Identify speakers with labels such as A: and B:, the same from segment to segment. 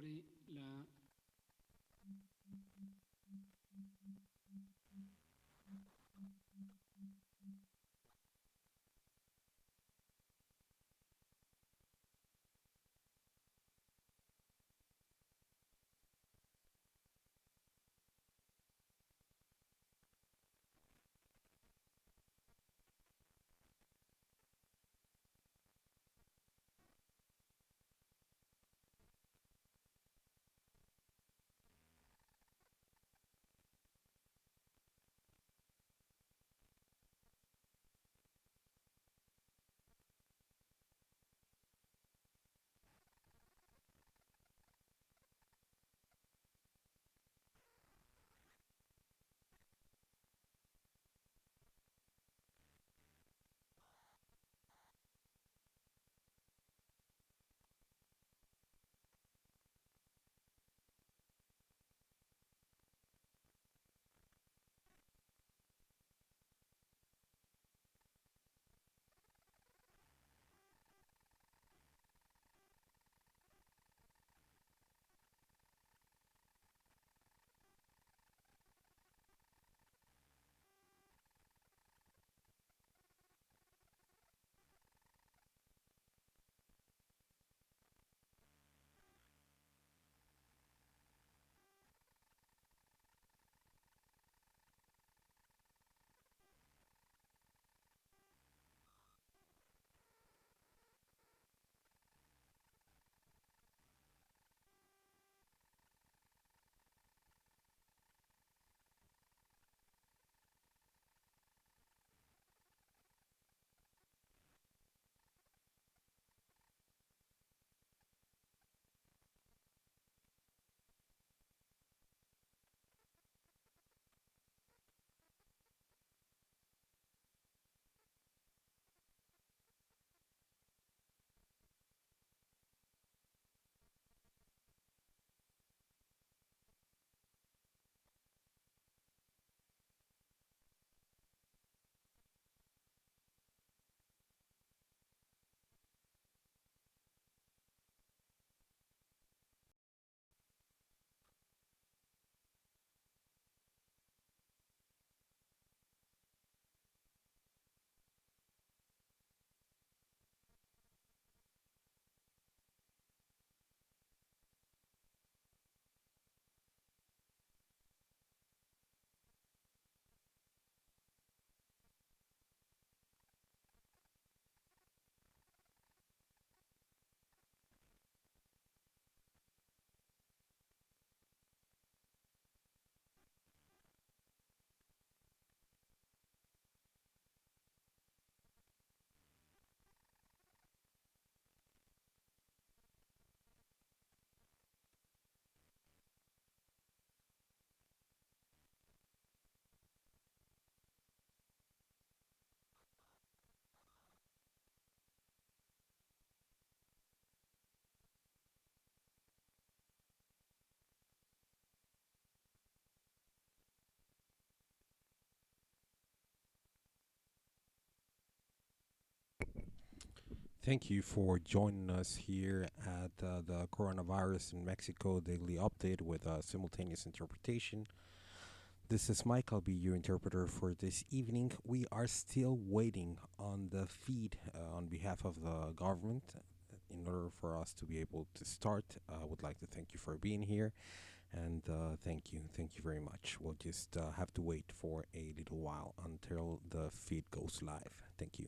A: sobre la
B: Thank you for joining us here at the Coronavirus in Mexico Daily Update with simultaneous interpretation. This is Mike. I'll be your interpreter for this evening. We are still waiting on the feed on behalf of the government. In order for us to be able to start, I would like to thank you for being here and thank you very much. We'll just have to wait for a little while until the feed goes live. Thank you.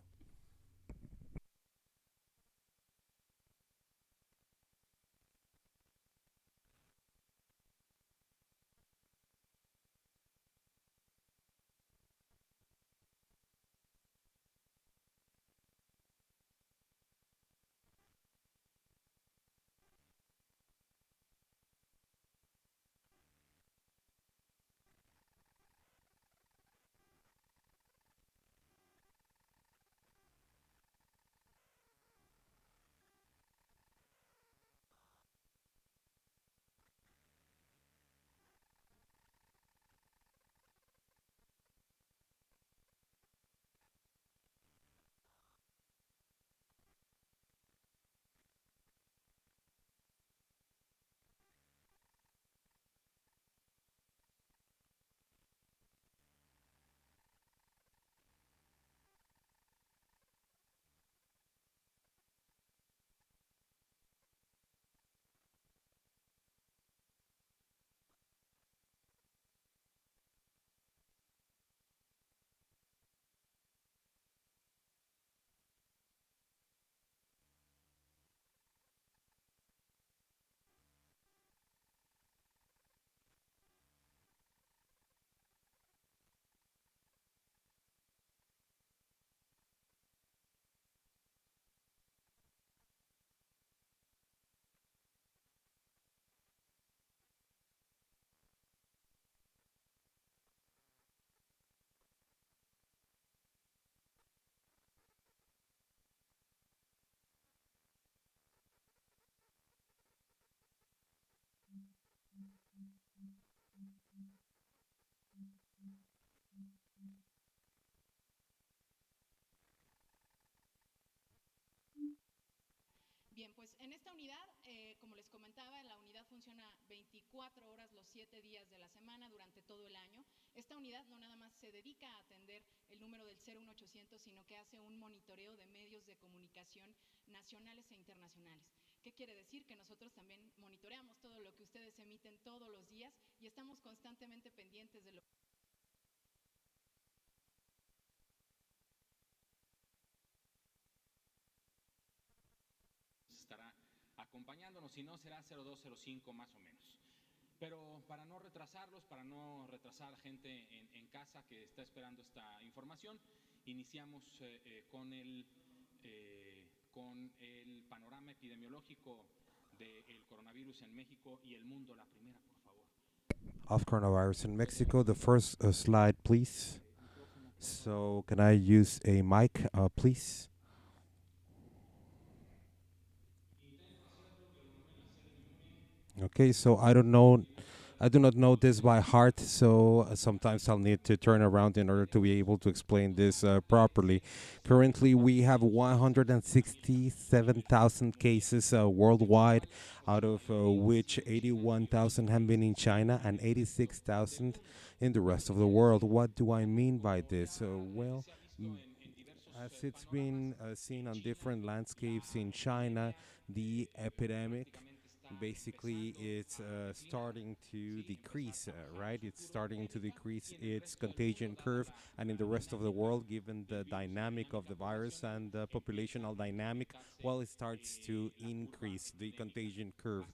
A: Bien, pues en esta unidad, como les comentaba, la unidad funciona 24 horas los 7 días de la semana durante todo el año. Esta unidad no nada más se dedica a atender el número del 01800, sino que hace un monitoreo de medios de comunicación nacionales e internacionales. ¿Qué quiere decir? Que nosotros también monitoreamos todo lo que ustedes emiten todos los días y estamos constantemente pendientes de lo
C: estará acompañándonos, si no será 0205 más o menos. Pero para no retrasarlos, para no retrasar gente en casa que está esperando esta información, iniciamos con el panorama epidemiológico del coronavirus en México y el mundo. La primera, por favor.
B: Of coronavirus in Mexico. The first slide, please. So, can I use a mic, please? Okay, so I don't know. I do not know this by heart, so sometimes I'll need to turn around in order to be able to explain this properly. Currently, we have 167,000 cases worldwide, out of which 81,000 have been in China and 86,000 in the rest of the world. What do I mean by this? Well, mm, as it's been seen on different landscapes in China, the epidemic basically it's starting to decrease, right? It's starting to decrease its contagion curve, and in the rest of the world, given the dynamic of the virus and the populational dynamic, well, it starts to increase. The contagion curve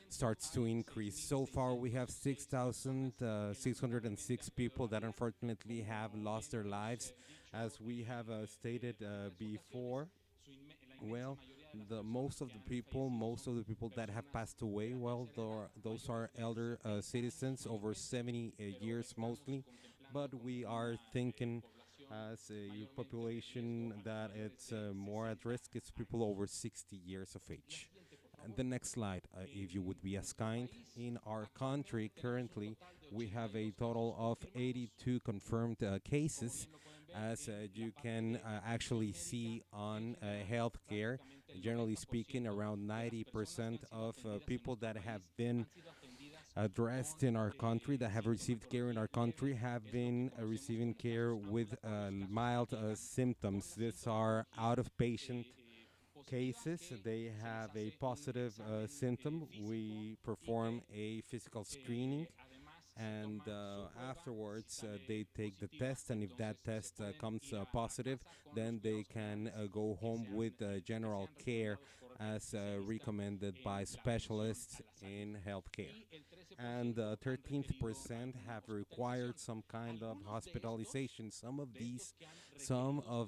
B: starts to increase. So far, we have 6,606 people that unfortunately have lost their lives, as we have stated before. Well, the most of the people that have passed away, well, those are elder citizens over 70 years mostly, but we are thinking as a population that it's more at risk. It's people over 60 years of age. And the next slide, if you would be as kind. In our country, currently, we have a total of 82 confirmed cases. As you can actually see on healthcare, generally speaking, around 90% of people that have been addressed in our country, that have received care in our country, have been receiving care with mild symptoms. These are out of patient cases. They have a positive symptom. We perform a physical screening, and afterwards they take the test, and if that test comes positive, then they can go home with general care as recommended by specialists in healthcare. And 13% have required some kind of hospitalization. Some of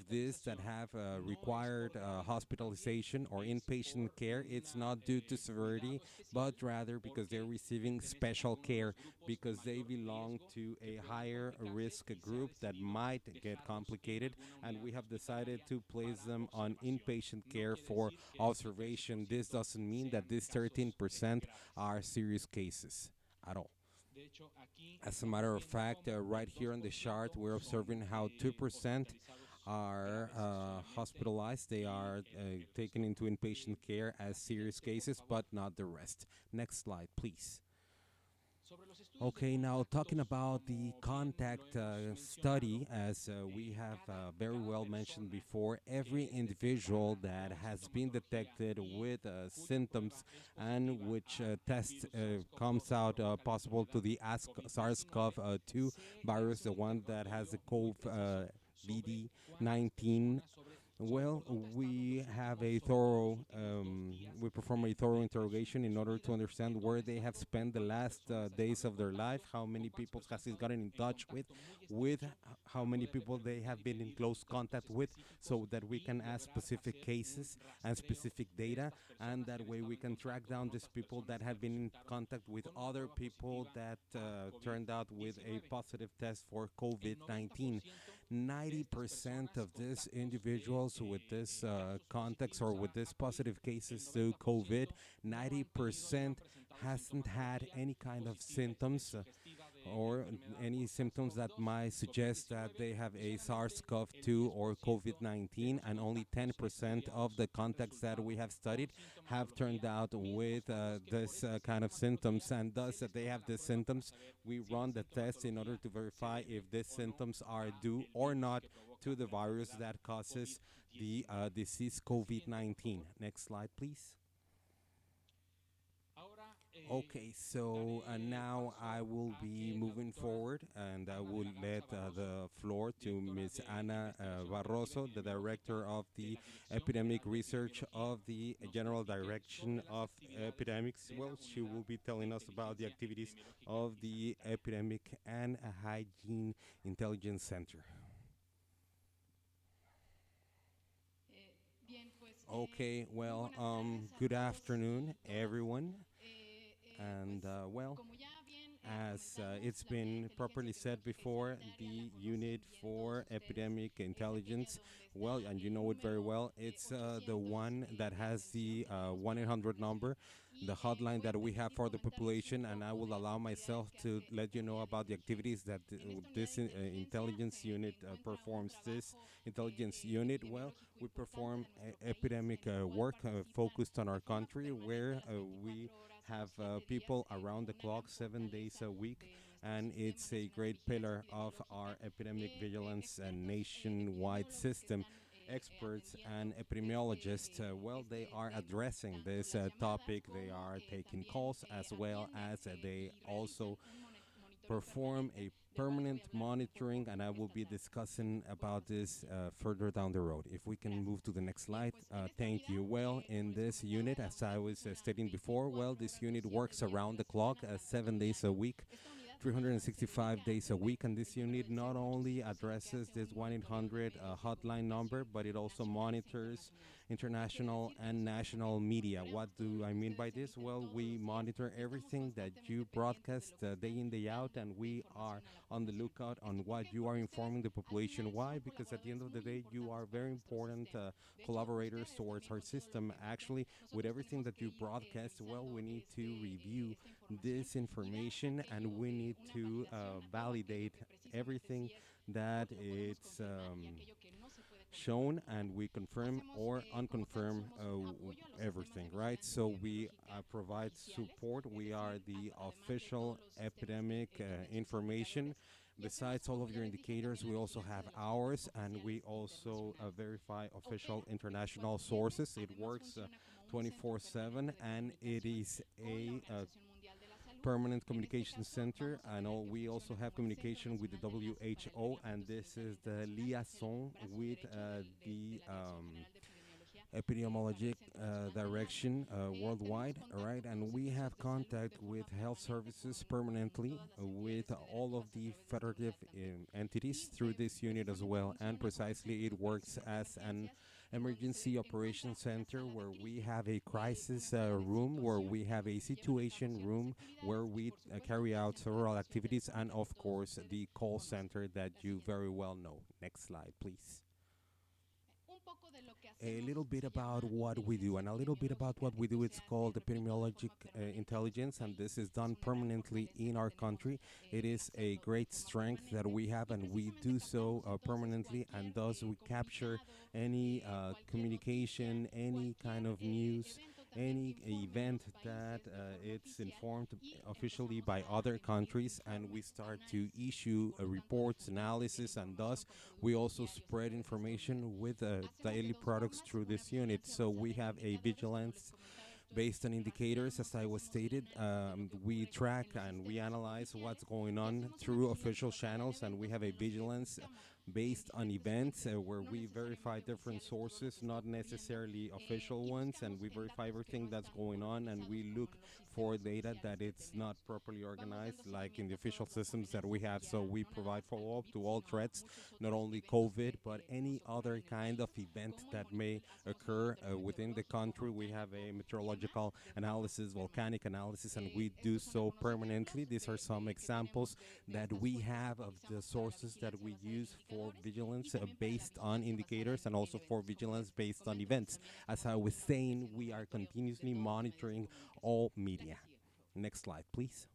B: these that have required hospitalization or inpatient care, it's not due to severity, but rather because they're receiving special care, because they belong to a higher risk group that might get complicated, and we have decided to place them on inpatient care for observation. This doesn't mean that this 13% are serious cases at all. As a matter of fact, right here on the chart, we're observing how 2% are hospitalized. They are taken into inpatient care as serious cases, but not the rest. Next slide, please. Okay, now talking about the contact study, as we have very well mentioned before, every individual that has been detected with symptoms and which test comes out possible to the SARS-CoV-2 virus, the one that has the COVID-19, well, we perform a thorough interrogation in order to understand where they have spent the last days of their life, how many people has he gotten in touch with how many people they have been in close contact with, so that we can ask specific cases and specific data, and that way we can track down these people that have been in contact with other people that turned out with a positive test for COVID-19. 90% of these individuals with this context or with this positive cases to COVID, 90% hasn't had any kind of symptoms or any symptoms that might suggest that they have a SARS-CoV-2 or COVID-19, and only 10% of the contacts that we have studied have turned out with this kind of symptoms, and thus they have the symptoms. We run the test in order to verify if these symptoms are due or not to the virus that causes the disease COVID-19. Next slide, please. Okay, so now I will be moving forward, and I will let the floor to Ms. Ana Barroso, the Director of the Epidemic Research of the General Direction of Epidemics. Well, she will be telling us about the activities of the Epidemic and Hygiene Intelligence Center. Okay, well, good afternoon, everyone. And as it's been properly said before, the unit for epidemic intelligence, well, and you know it very well, it's the one that has the 1-800 number, the hotline that we have for the population, and I will allow myself to let you know about the activities that this intelligence unit performs. This intelligence unit, well, we perform epidemic work focused on our country, where we have people around the clock 7 days a week, and it's a great pillar of our epidemic vigilance and nationwide system. Experts and epidemiologists, well, they are addressing this topic. They are taking calls, as well as they also perform a permanent monitoring, and I will be discussing about this further down the road. If we can move to the next slide. Thank you. Well, in this unit, as I was stating before, well, this unit works around the clock, 7 days a week, 365 days a week, and this unit not only addresses this 1-800 hotline number, but it also monitors international and national media. What do I mean by this? Well, we monitor everything that you broadcast day in, day out, and we are on the lookout on what you are informing the population. Why? Because at the end of the day, you are very important collaborators towards our system. Actually, with everything that you broadcast, well, we need to review this information, and we need to validate everything that it's shown, and we confirm or unconfirm everything, right? So we provide support. We are the official epidemic information. Besides all of your indicators, we also have ours, and we also verify official international sources. It works 24/7, and it is a permanent communication center. I know we also have communication with the WHO, and this is the liaison with the epidemiologic direction worldwide, all right? And we have contact with health services permanently, with all of the federative entities through this unit as well. And precisely, it works as an emergency operations center, where we have a crisis room, where we have a situation room, where we carry out several activities, and of course the call center that you very well know. Next slide, please. A little bit about what we do, and a little bit about what we do. It's called epidemiologic intelligence, and this is done permanently in our country. It is a great strength that we have, and we do so permanently, and thus we capture any communication, any kind of news, any event that it's informed officially by other countries, and we start to issue reports, analysis, and thus we also spread information with daily products through this unit. So we have a vigilance based on indicators, as I was stated. We track and we analyze what's going on through official channels, and we have a vigilance based on events where we verify different sources, not necessarily official ones, and we verify everything that's going on, and we look for data that it's not properly organized, like in the official systems that we have. So we provide follow-up to all threats, not only COVID, but any other kind of event that may occur within the country. We have a meteorological analysis, volcanic analysis, and we do so permanently. These are some examples that we have of the sources that we use for vigilance based on indicators, and also for vigilance based on events. As I was saying, we are continuously monitoring all media. Next slide, please.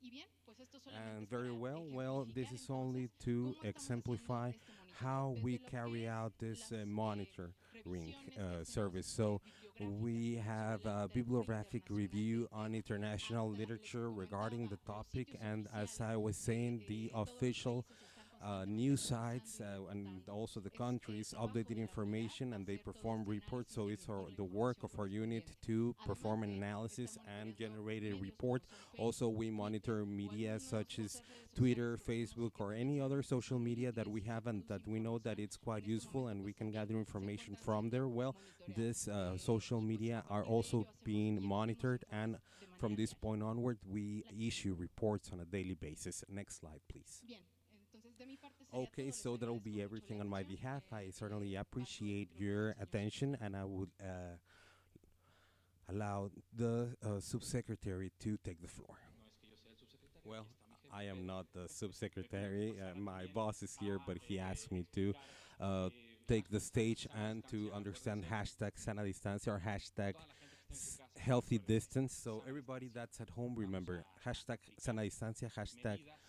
A: Y bien, pues esto solamente
B: And
A: es
B: very
A: para
B: well, this
A: ejemplificar
B: is only
A: entonces
B: to
A: cómo estamos haciendo
B: exemplify
A: este monitoreo
B: how we
A: desde lo
B: carry
A: que es
B: out this
A: las
B: monitoring
A: revisiones que hacemos
B: service. So
A: bibliográficas
B: we
A: sobre
B: have
A: la
B: a
A: literatura
B: bibliographic
A: internacional
B: review
A: del
B: on
A: tema.
B: international
A: Hasta les
B: literature regarding
A: comentaba
B: the
A: los
B: topic,
A: sitios
B: and as
A: oficiales
B: I was saying, the
A: de todos los
B: official
A: países están constantemente
B: news
A: actualizando
B: sites
A: y
B: and
A: reportando.
B: also the
A: Es el
B: countries
A: trabajo
B: updated
A: de la unidad
B: information, and they
A: hacer todo
B: perform
A: este
B: reports.
A: análisis
B: So
A: y
B: it's
A: emitir la
B: the work
A: información
B: of our unit
A: correspondiente.
B: to
A: Además
B: perform an
A: de estar
B: analysis and
A: monitoreando
B: generate a
A: medios
B: report.
A: como son
B: Also,
A: Facebook,
B: we
A: Twitter
B: monitor
A: o
B: media
A: algunas
B: such as
A: otras redes sociales
B: Twitter,
A: que sabemos
B: Facebook,
A: que
B: or any other
A: potencialmente
B: social
A: son muy
B: media that we
A: útiles y
B: have and
A: producen
B: that we know that
A: información.
B: it's quite
A: En este
B: useful
A: momento
B: and we
A: pues
B: can gather
A: también se
B: information
A: encuentran
B: from
A: siendo
B: there. Well,
A: monitoreados.
B: this social
A: Y pues a
B: media are
A: partir de
B: also
A: ello hacemos
B: being
A: y emitimos
B: monitored,
A: informes
B: and
A: de
B: from
A: manera
B: this
A: diaria.
B: point onward, we
A: La que sigue.
B: issue reports on a daily basis. Next slide, please.
A: Bien, entonces de mi parte sería
B: Okay,
A: todo. Les
B: so that'll
A: agradezco
B: be
A: mucho la
B: everything on my
A: atención.
B: behalf. I certainly
A: Paso el
B: appreciate
A: micrófono al
B: your
A: señor
B: attention,
A: secretario.
B: and I would allow the subsecretary to take the floor.
C: No es que yo sea el subsecretario,
B: Well,
C: aquí está mi jefe,
B: I am
C: pero
B: not the
C: me pidió que
B: subsecretary.
C: pasara
B: My
C: también
B: boss is here,
C: a
B: but he asked me to
C: explicar
B: uh,
C: la
B: take the stage
C: sana
B: and to
C: distancia.
B: understand
C: Acuérdense,
B: hashtag sana distancia or hashtag
C: toda la gente que está en su casa,
B: healthy
C: recuerden,
B: distance. So
C: sana
B: everybody
C: distancia.
B: that's at home,
C: Vamos
B: remember
C: a
B: hashtag
C: aplicar
B: sana distancia, hashtag
C: medidas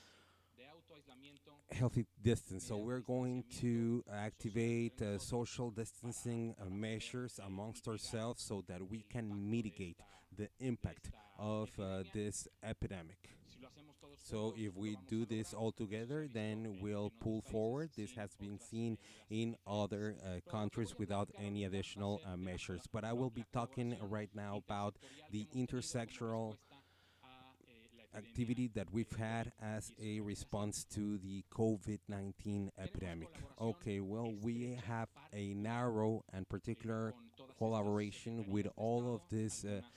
C: de autoaislamiento,
B: healthy distance. So
C: medidas de
B: we're going
C: distanciamiento
B: to
C: social
B: activate
C: entre nosotros
B: social distancing
C: para poder
B: measures amongst
C: mitigar
B: ourselves so that we
C: el
B: can
C: impacto
B: mitigate the
C: de
B: impact
C: esta
B: of
C: epidemia.
B: this epidemic.
C: Si lo hacemos todos
B: So
C: juntos,
B: if
C: lo
B: we
C: vamos
B: do
C: a
B: this
C: lograr.
B: all
C: Eso se ha
B: together,
C: visto
B: then
C: en
B: we'll
C: otros
B: pull
C: países
B: forward. This
C: sin
B: has been
C: otras
B: seen
C: medidas
B: in
C: diferentes.
B: other
C: Lo que
B: countries
C: voy a
B: without
C: platicar
B: any
C: ahorita va a
B: additional
C: ser de
B: measures. But I will be
C: la
B: talking
C: colaboración
B: right now about
C: intersectorial que
B: the
C: hemos tenido como
B: intersectoral
C: respuesta a la epidemia
B: activity that we've
C: del
B: had as a
C: COVID-19.
B: response to the COVID-19
C: Tenemos
B: epidemic.
C: colaboración
B: Okay, well, we
C: estrecha,
B: have a
C: particular,
B: narrow and particular
C: con todas estas
B: collaboration with
C: secretarías de
B: all of
C: Estado,
B: these
C: algunas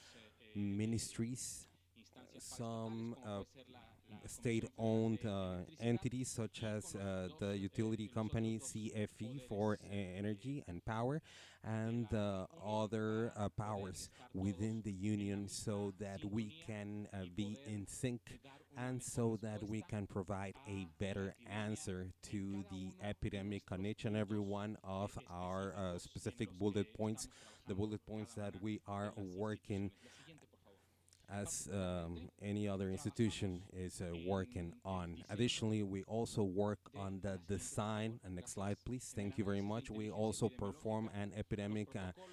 B: ministries,
C: instancias
B: some
C: paraestatales, como puede ser la Comisión Federal
B: state-owned
C: de Electricidad,
B: entities such
C: y
B: as
C: con
B: the utility
C: los otros
B: company
C: dos
B: CFE for
C: poderes
B: energy and power,
C: de
B: and
C: la Unión
B: other
C: para poder
B: powers
C: estar
B: within
C: todos
B: the
C: en la
B: union so
C: misma
B: that we
C: sintonía
B: can
C: y
B: be
C: poder
B: in sync
C: dar una
B: and
C: mejor
B: so that we
C: respuesta
B: can provide a
C: a la
B: better
C: epidemia
B: answer
C: en
B: to
C: cada
B: the
C: uno de
B: epidemic on
C: nuestros
B: each and every
C: puntos
B: one of our
C: específicos en
B: specific
C: los
B: bullet
C: que
B: points,
C: estamos
B: the
C: trabajando
B: bullet points
C: cada
B: that
C: una
B: we
C: de
B: are
C: las
B: working
C: instituciones. La siguiente, por favor.
B: as
C: Particularmente,
B: any other institution
C: trabajamos
B: is working
C: en el
B: on.
C: diseño
B: Additionally, we also work
C: de
B: on the
C: la siguiente, por
B: design,
C: favor.
B: and next slide,
C: Gracias.
B: please.
C: En el
B: Thank you very
C: análisis de
B: much. We
C: inteligencia
B: also perform
C: epidemiológica,
B: an
C: los
B: epidemic
C: protocolos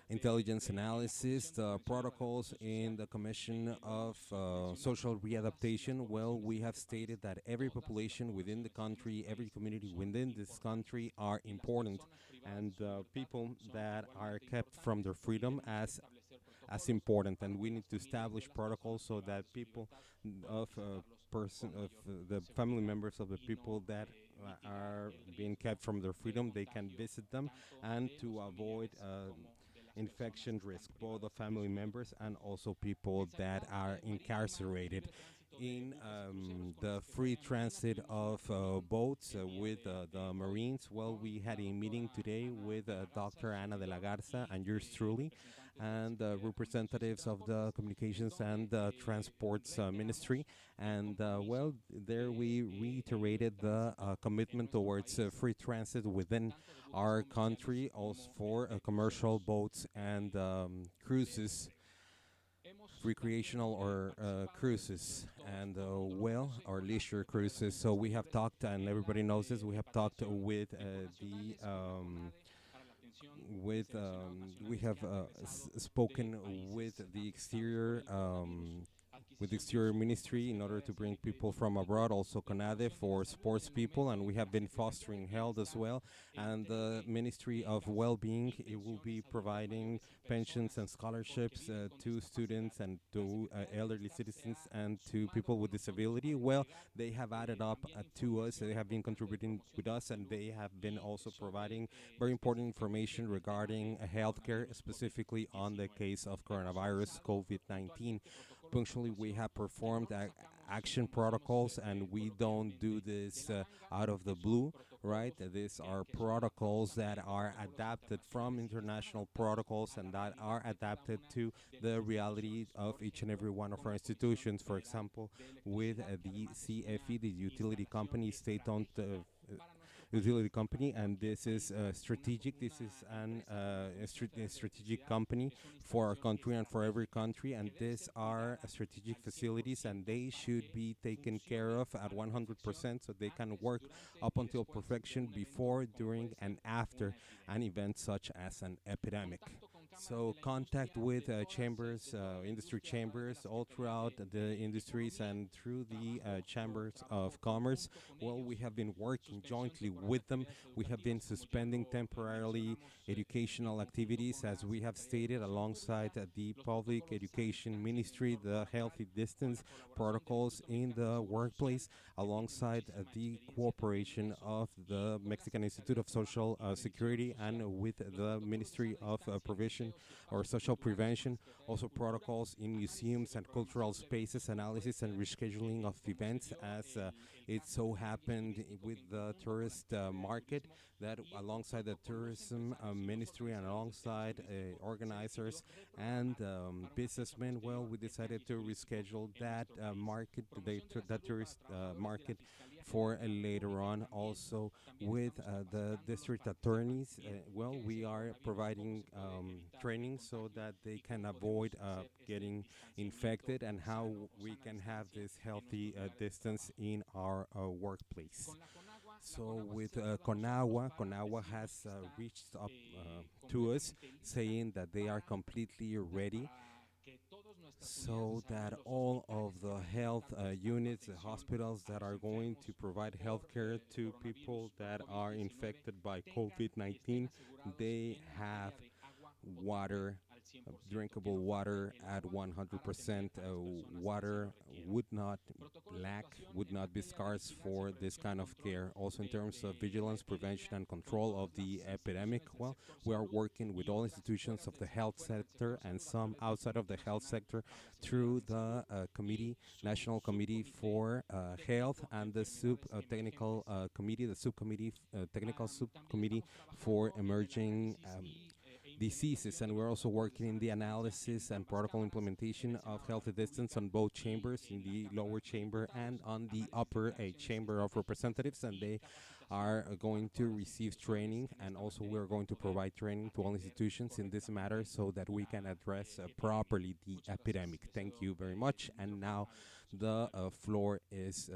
B: intelligence
C: en la
B: analysis,
C: Comisión
B: the
C: Convencional para la
B: protocols
C: Inclusión
B: in
C: Social.
B: the Commission of
C: Lo hemos mencionado
B: social
C: en todas las
B: readaptation. Well,
C: poblaciones
B: we
C: en
B: have
C: este país.
B: stated that every
C: Todas las
B: population within the
C: poblaciones en este
B: country, every
C: país
B: community
C: son
B: within this
C: importantes
B: country are
C: y las
B: important,
C: personas privadas de
B: and
C: su libertad
B: people
C: son
B: that are
C: igualmente
B: kept from
C: importantes
B: their
C: y
B: freedom
C: tenemos que establecer
B: as
C: protocolos
B: important,
C: para
B: and
C: que
B: we need
C: las
B: to
C: familias de
B: establish
C: las
B: protocols
C: personas
B: so
C: privadas
B: that
C: de su
B: people
C: libertad puedan
B: of
C: visitarlos
B: person
C: con
B: of
C: mayor
B: the family
C: seguridad
B: members of the
C: y
B: people
C: no
B: that
C: mitigar
B: are
C: el
B: being
C: riesgo
B: kept from their
C: del
B: freedom, they can
C: contagio
B: visit them,
C: tanto
B: and
C: de
B: to
C: los
B: avoid
C: familiares como de las personas
B: infection
C: que están
B: risk, both the
C: privadas de
B: family
C: su libertad.
B: members and also people
C: En
B: that
C: sanidad
B: are
C: marítima y
B: incarcerated.
C: libre tránsito de
B: In
C: buques y cruceros con
B: the
C: las que esta
B: free
C: mañana
B: transit
C: tuvimos una
B: of
C: reunión
B: boats
C: el día
B: with
C: de
B: the
C: hoy
B: Marines, well,
C: con
B: we had
C: la
B: a meeting
C: doctora
B: today
C: Ana
B: with
C: de la Garza,
B: Dr.
C: su
B: Ana de la
C: servidor,
B: Garza
C: y
B: and yours truly,
C: representantes de la
B: and
C: Secretaría de Comunicaciones y
B: representatives of the
C: Transportes, en
B: Communications
C: donde
B: and Transports Ministry.
C: reiteramos el
B: And well,
C: compromiso
B: there we
C: el
B: reiterated the
C: tránsito en
B: commitment
C: nuestro
B: towards
C: país,
B: free transit within
C: tanto de buques
B: our
C: comerciales
B: country, also
C: como
B: for
C: de
B: commercial
C: cruceros
B: boats and
C: de
B: cruises,
C: paseo. Hemos también
B: recreational or
C: participado dentro
B: cruises,
C: de todos
B: and
C: estos monitoreos,
B: well,
C: no sé,
B: or
C: con la
B: leisure
C: Secretaría de
B: cruises.
C: Relaciones
B: So we have
C: Exteriores
B: talked, and
C: en
B: everybody
C: la
B: knows this, we have talked
C: repatriación
B: with
C: de connacionales, con la CONADE para la atención de
B: with
C: seleccionados
B: we
C: nacionales
B: have
C: que han regresado
B: spoken
C: de
B: with
C: países
B: the
C: afectados por
B: exterior
C: el coronavirus,
B: with the
C: adquisición de
B: exterior
C: insumos con la
B: ministry in order
C: Secretaría de
B: to
C: Hacienda
B: bring
C: y
B: people
C: Crédito
B: from
C: Público,
B: abroad, also
C: la
B: CONADE
C: promoción de la
B: for
C: salud
B: sports
C: en
B: people, and
C: momento
B: we
C: que
B: have
C: la
B: been
C: Secretaría de
B: fostering health as
C: Bienestar
B: well, and the
C: entregue
B: Ministry of
C: becas
B: Well-being,
C: y
B: it will be
C: pensiones a adultos
B: providing
C: mayores y
B: pensions and
C: personas porque
B: scholarships
C: viven con
B: to
C: discapacidad.
B: students and
C: La
B: to
C: Secretaría de
B: elderly
C: Bienestar se
B: citizens
C: ha
B: and to
C: sumado
B: people
C: con
B: with
C: nosotros
B: disability.
C: para
B: Well,
C: entregar
B: they have added up
C: también
B: to us. They
C: información
B: have been
C: importante de
B: contributing
C: promoción
B: with
C: de la
B: us, and
C: salud
B: they have been
C: y
B: also
C: sobre
B: providing very important
C: específicamente
B: information
C: el tema
B: regarding
C: de
B: healthcare,
C: coronavirus
B: specifically on the
C: COVID-19.
B: case of
C: Hemos
B: coronavirus
C: realizado
B: COVID-19.
C: puntualmente protocolos de
B: Punctually, we
C: actuación
B: have
C: y
B: performed
C: no nos sacamos,
B: action
C: como decimos
B: protocols, and we don't do
C: coloquialmente, de
B: this
C: la manga.
B: out of the
C: Son
B: blue, right?
C: protocolos
B: These are
C: que son adaptados
B: protocols that
C: también a
B: are
C: protocolos
B: adapted from
C: internacionales y que están
B: international
C: adaptados
B: protocols
C: a la
B: and that
C: realidad
B: are
C: de cada
B: adapted
C: una
B: to
C: de
B: the
C: nuestras
B: reality
C: instituciones.
B: of
C: Por
B: each and
C: ejemplo,
B: every one of
C: con
B: our
C: la Comisión
B: institutions. For
C: Federal
B: example,
C: de
B: with
C: Electricidad, que
B: the
C: además es una
B: CFE, the utility
C: instalación
B: company, state-owned
C: estratégica para nuestro
B: utility company, and this is strategic. This is a strategic company for our country and for every country, and these are strategic facilities, and they should be taken care of at 100% so they can work up until perfection before, during, and after an event such as an epidemic. So contact with chambers, industry chambers all throughout the industries and through the chambers of commerce. Well, we have been working jointly with them. We have been suspending temporarily educational activities, as we have stated, alongside the public education ministry, the healthy distance protocols in the workplace, alongside the cooperation of the Mexican Institute of Social Security and with the Ministry of Provision or Social Prevention. Also protocols in museums and cultural spaces, analysis and rescheduling of events, as it so happened with the tourist market, that alongside the tourism ministry and alongside organizers and businessmen, well, we decided to reschedule that market, that tourist market for later on. Also with the district attorneys, well, we are providing training so that they can avoid getting infected, and how we can have this healthy distance in our workplace. So with Conagua has reached up to us, saying that they are completely ready, so that all of the health units, the hospitals that are going to provide health care to people that are infected by COVID-19, they have water, drinkable water at 100%. Water would not lack, would not be scarce for this kind of care. Also, in terms of vigilance, prevention, and control of the epidemic, well, we are working with all institutions of the health sector and some outside of the health sector through the National Committee for Health, and the technical committee, the technical subcommittee for emerging diseases. And we're also working in the analysis and protocol implementation of healthy distance on both chambers, in the lower chamber and on the upper chamber of representatives, and they are going to receive training, and also we're going to provide training to all institutions in this matter so that we can address properly the epidemic. Thank you very much. And now the floor is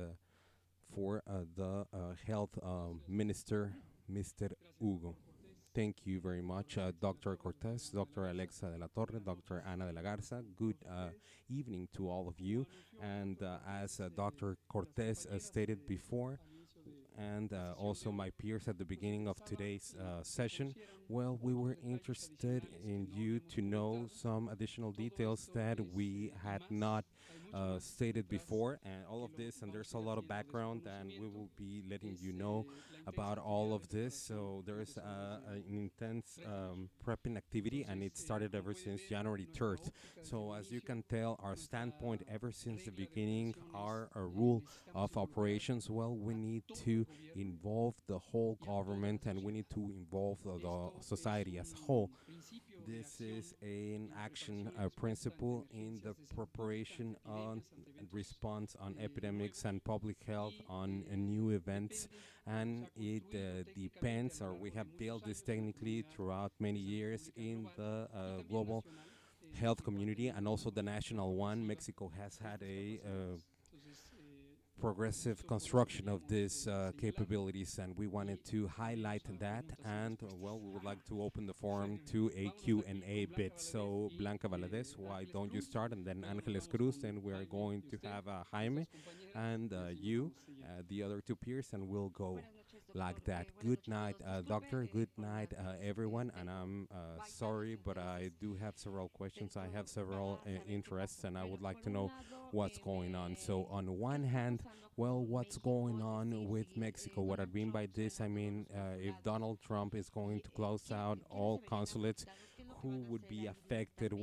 B: for the health minister, Mr. Hugo. Thank you very much, Dr. Cortez, Dr. Alexa de la Torre, Dr. Ana de la Garza. Good evening to all of you. And as Dr. Cortez stated before, and also my peers at the beginning of today's session, well, we were interested in you to know some additional details that we had not stated before, and all of this, and there's a lot of background, and we will be letting you know about all of this. So there's an intense prepping activity, and it started ever since January 3rd. So as you can tell, our standpoint ever since the beginning, our rule of operations, well, we need to involve the whole government, and we need to involve the society as a whole. This is an action principle in the preparation on and response on epidemics and public health on new events, and it depends, or we have built this technically throughout many years in the global health community and also the national one. Mexico has had a progressive construction of these capabilities, and we wanted to highlight that. And well, we would like to open the forum to a Q&A bit. So Blanca Valadez, why don't you start, and then Angeles Cruz, and we're going to have Jaime and you, the other two peers, and we'll go like that. Good night, doctor. Good night, everyone. And I'm sorry, but I do have several questions. I have several interests, and I would like to know what's going on. So on one hand, well, what's going on with Mexico? What I mean by this, I mean, if Donald Trump is going to close out all consulates, who would be affected?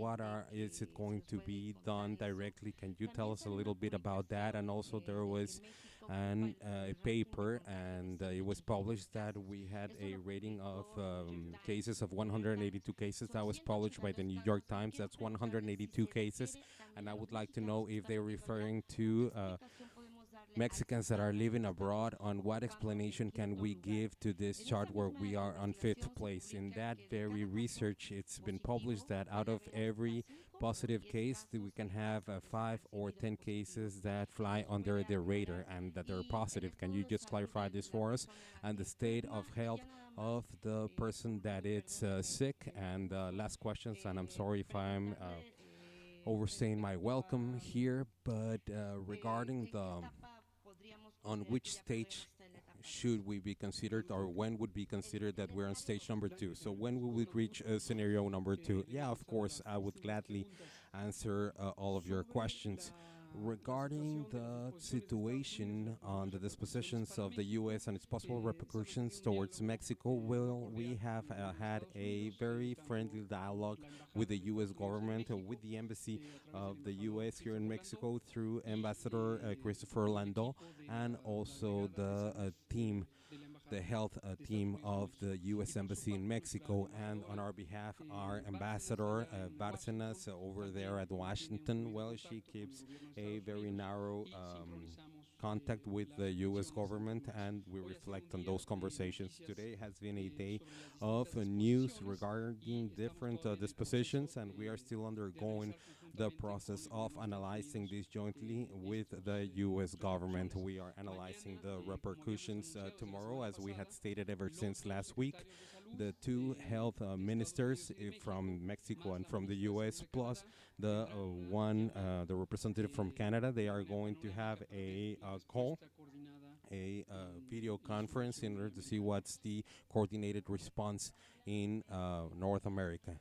B: Is it going to be done directly? Can you tell us a little bit about that? And also there was a paper, and it was published that we had a rating of cases of 182 cases. That was published by the New York Times. That's 182 cases, and I would like to know if they're referring to Mexicans that are living abroad, on what explanation can we give to this chart where we are on fifth place? In that very research, it's been published that out of every positive case, we can have 5 or 10 cases that fly under the radar and that they're positive. Can you just clarify this for us? And the state of health of the person that it's sick? And last questions, and I'm sorry if I'm overstaying my welcome here, but regarding the on which stage should we be considered, or when would be considered that we're on stage number 2? So when will we reach scenario number 2? Yeah, of course, I would gladly answer all of your questions. Regarding the situation on the dispositions of the U.S. and its possible repercussions towards Mexico, well, we have had a very friendly dialogue with the U.S. government, with the embassy of the U.S. here in Mexico through Ambassador Christopher Landau, and also the team, the health team of the U.S. Embassy in Mexico. And on our behalf, our ambassador, Bárcenas, over there at Washington, well, she keeps a very narrow contact with the U.S. government, and we reflect on those conversations. Today has been a day of news regarding different dispositions, and we are still undergoing the process of analyzing this jointly with the U.S. government. We are analyzing the repercussions tomorrow, as we had stated ever since last week. The two health ministers from Mexico and from the U.S., plus the representative from Canada, they are going to have a call, a video conference, in order to see what's the coordinated response in North America.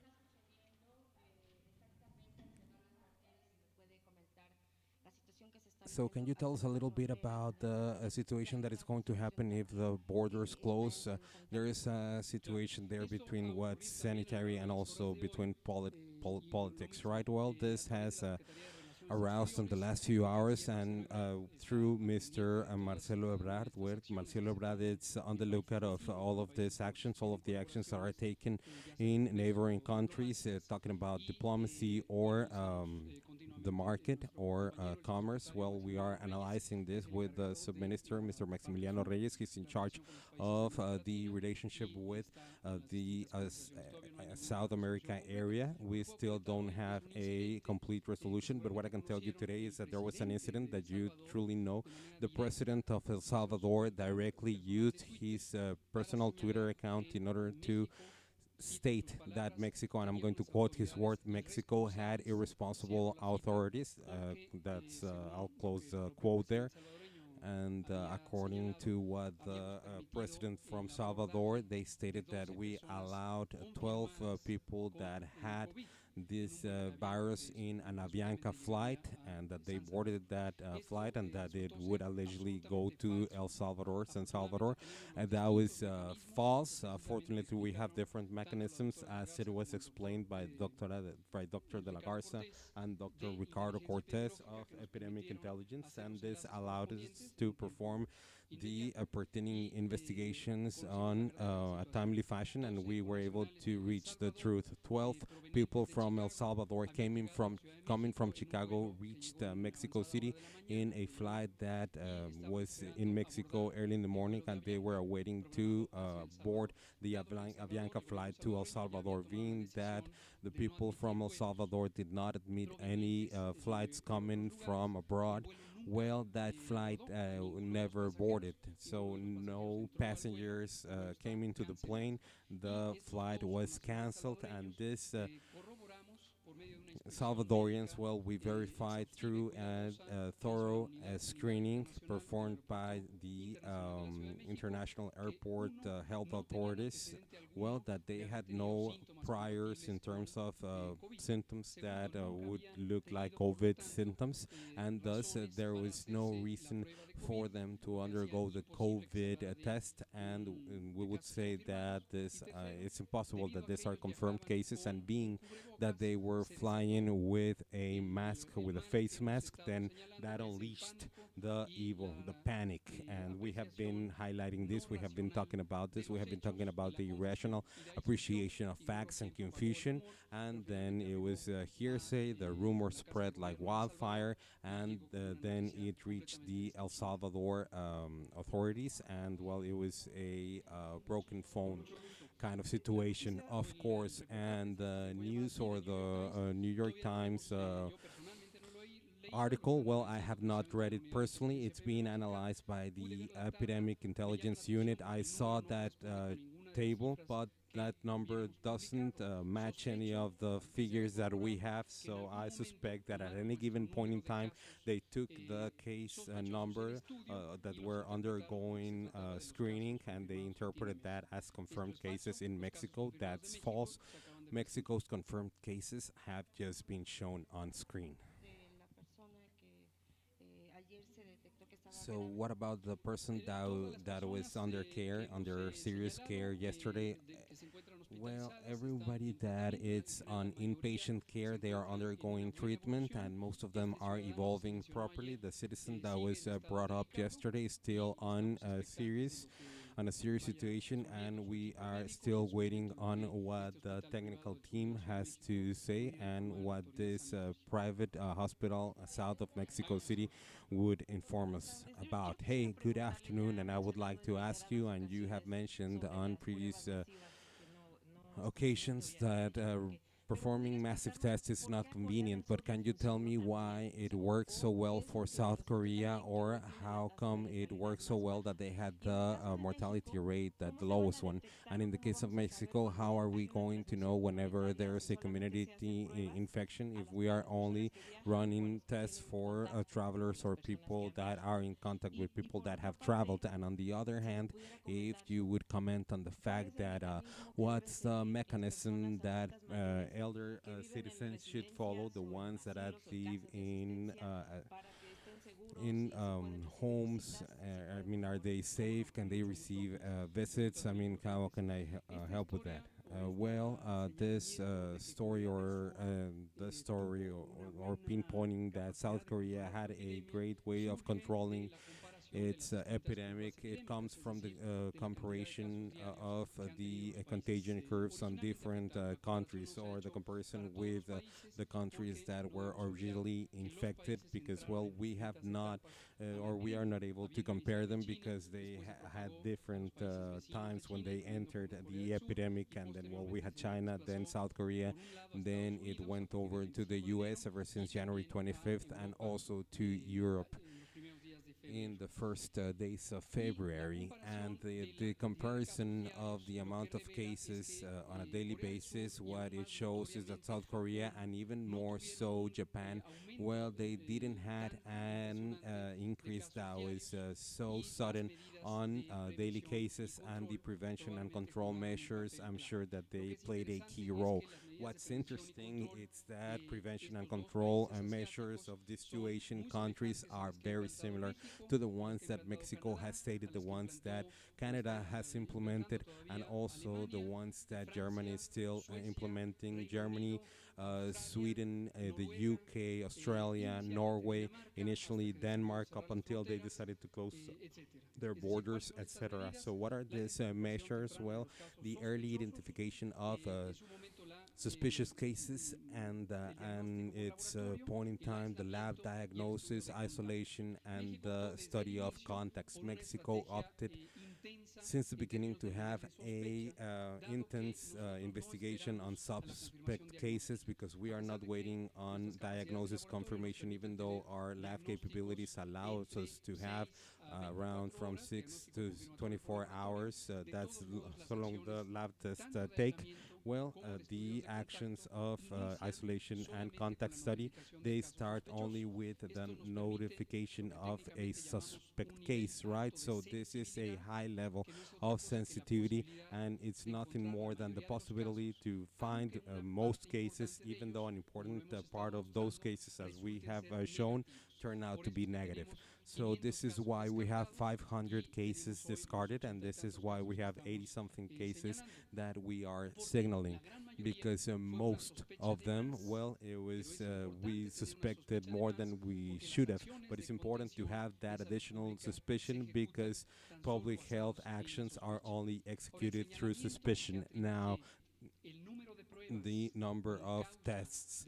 B: So can you tell us a little bit about the situation that is going to happen if the borders close? There is a situation there between what's sanitary and also between politics, right? Well, this has aroused in the last few hours, and through Mr. Marcelo Ebrard, where Marcelo Ebrard is on the lookout of all of these actions, all of the actions that are taken in neighboring countries, talking about diplomacy or the market or commerce. Well, we are analyzing this with the sub-minister, Mr. Maximiliano Reyes. He's in charge of the relationship with the South America area. We still don't have a complete resolution, but what I can tell you today is that there was an incident that you truly know. The president of El Salvador directly used his personal Twitter account in order to state that Mexico, and I'm going to quote his word, Mexico had irresponsible authorities. I'll close the quote there. And according to what the president from Salvador, they stated that we allowed 12 people that had this virus in an Avianca flight, and that they boarded that flight, and that it would allegedly go to El Salvador, San Salvador. And that was false. Fortunately, we have different mechanisms, as it was explained by Dr. De La Garza and Dr. Ricardo Cortez of Epidemic Intelligence, and this allowed us to perform the pertaining investigations on a timely fashion, and we were able to reach the truth. 12 people from El Salvador coming from Chicago reached Mexico City in a flight that was in Mexico early in the morning, and they were awaiting to board the Avianca flight to El Salvador. Being that the people from El Salvador did not admit any flights coming from abroad, well, that flight never boarded, so no passengers came into the plane. The flight was canceled, and this Salvadorians, well, we verified through a thorough screening performed by the international airport health authorities, well, that they had no priors in terms of symptoms that would look like COVID symptoms, and thus there was no reason for them to undergo the COVID test, and we would say that this it's impossible that these are confirmed cases, and being that they were flying with a mask, with a face mask, then that unleashed the evil, the panic. And we have been highlighting this, we have been talking about this, we have been talking about the irrational appreciation of facts and confusion, and then it was hearsay, the rumor spread like wildfire, and then it reached the El Salvador Salvador authorities, and well, it was a broken phone kind of situation, of course. And the news or the New York Times article, well, I have not read it personally. It's being analyzed by the Epidemic Intelligence Unit. I saw that table, but that number doesn't match any of the figures that we have. So I suspect that at any given point in time, they took the case number that were undergoing screening and they interpreted that as confirmed cases in Mexico. That's false. Mexico's confirmed cases have just been shown on screen. So what about the person that was under care, under serious care yesterday? Well, everybody that is on inpatient care, they are undergoing treatment, and most of them are evolving properly. The citizen that was brought up yesterday is still on a serious situation, and we are still waiting on what the technical team has to say and what this private hospital south of Mexico City would inform us about. Hey, good afternoon, and I would like to ask you, and you have mentioned on previous occasions that performing massive tests is not convenient, but can you tell me why it works so well for South Korea, or how come it works so well that they had the mortality rate, that the lowest one? And in the case of Mexico, how are we going to know whenever there's a community infection if we are only running tests for travelers or people that are in contact with people that have traveled? And on the other hand, if you would comment on the fact that what's the mechanism that elder citizens should follow, the ones that live in homes? I mean, are they safe? Can they receive visits? I mean, how can I help with that? This story or the story or pinpointing that South Korea had a great way of controlling its epidemic. It comes from the comparison of the contagion curves on different countries, or the comparison with the countries that were originally infected, because, well, we have not or we are not able to compare them because they had different times when they entered the epidemic. And then, well, we had China, then South Korea, then it went over to the US ever since January 25th, and also to Europe in the first days of February. And the comparison of the amount of cases on a daily basis, what it shows is that South Korea, and even more so Japan, well, they didn't had an increase that was so sudden on daily cases, and the prevention and control measures, I'm sure that they played a key role. What's interesting is that prevention and control measures of these two Asian countries are very similar to the ones that Mexico has stated, the ones that Canada has implemented, and also the ones that Germany is still implementing. Germany, Sweden, the UK, Australia, Norway, initially Denmark, up until they decided to close their borders, etc. So, what are these measures? Well, the early identification of suspicious cases, and its point in time, the lab diagnosis, isolation, and the study of contacts. Mexico opted since the beginning to have a intense investigation on suspect cases, because we are not waiting on diagnosis confirmation, even though our lab capabilities allows us to have around from 6 to 24 hours. So long the lab tests take. Well, the actions of isolation and contact study, they start only with the notification of a suspect case, right? So this is a high level of sensitivity, and it's nothing more than the possibility to find most cases, even though an important part of those cases, as we have shown, turn out to be negative. So this is why we have 500 cases discarded, and this is why we have 80 something cases that we are signaling, because most of them, well, it was we suspected more than we should have. But it's important to have that additional suspicion, because public health actions are only executed through suspicion. Now, the number of tests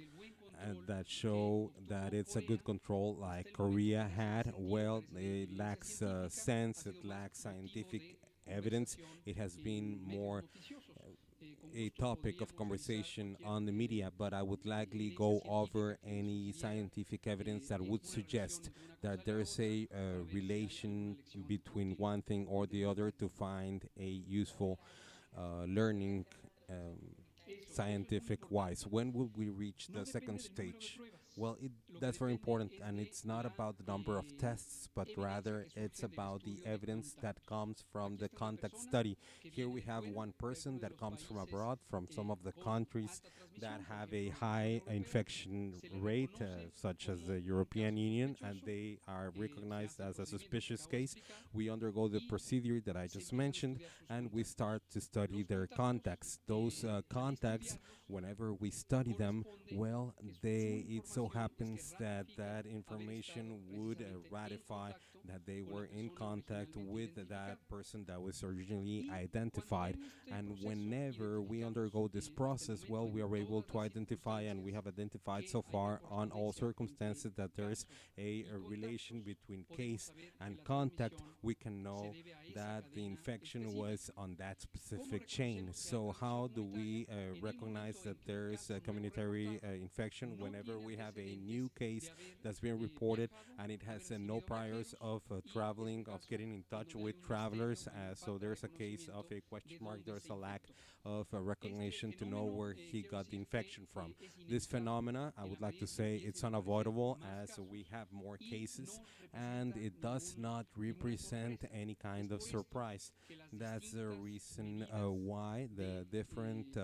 B: that show that it's a good control, like Korea had. Well, it lacks sense, it lacks scientific evidence. It has been more a topic of conversation on the media, but I would likely go over any scientific evidence that would suggest that there's a relation between one thing or the other to find a useful learning scientific wise. When will we reach the second stage? Well, that's very important, and it's not about the number of tests, but rather it's about the evidence that comes from the contact study. Here we have one person that comes from abroad, from some of the countries that have a high infection rate, such as the European Union, and they are recognized as a suspicious case. We undergo the procedure that I just mentioned, and we start to study their contacts. Those contacts, whenever we study them, well, it so happens that that information would ratify that they were in contact with that person that was originally identified. And whenever we undergo this process, well, we are able to identify, and we have identified so far on all circumstances, that there is a relation between case and contact. We can know that the infection was on that specific chain. So how do we recognize that there is a communitary infection? Whenever we have a new case that's been reported and it has no priors of traveling, of getting in touch with travelers, so there's a case of a question mark, there's a lack of recognition to know where he got the infection from. This phenomena, I would like to say, it's unavoidable as we have more cases, and it does not represent any kind of surprise. That's the reason why the different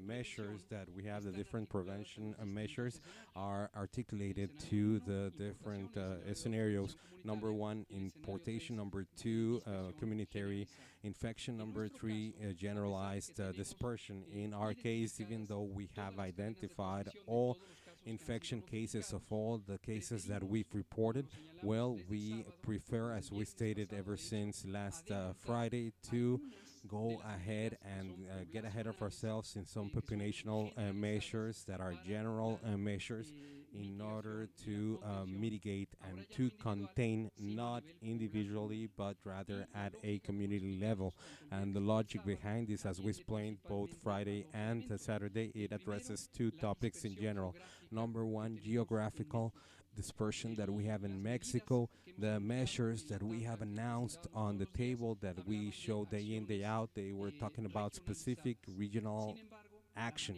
B: measures that we have, the different prevention measures, are articulated to the different scenarios. Number one, importation. Number two, communitary infection. Number three, generalized dispersion. In our case, even though we have identified all infection cases of all the cases that we've reported, well, we prefer, as we stated ever since last Friday, to go ahead and get ahead of ourselves in some populational measures that are general measures, in order to mitigate and to contain, not individually but rather at a community level. And the logic behind this, as we explained both Friday and Saturday, it addresses two topics in general. Number one, geographical dispersion that we have in Mexico, the measures that we have announced on the table that we show day in, day out. They were talking about specific regional action.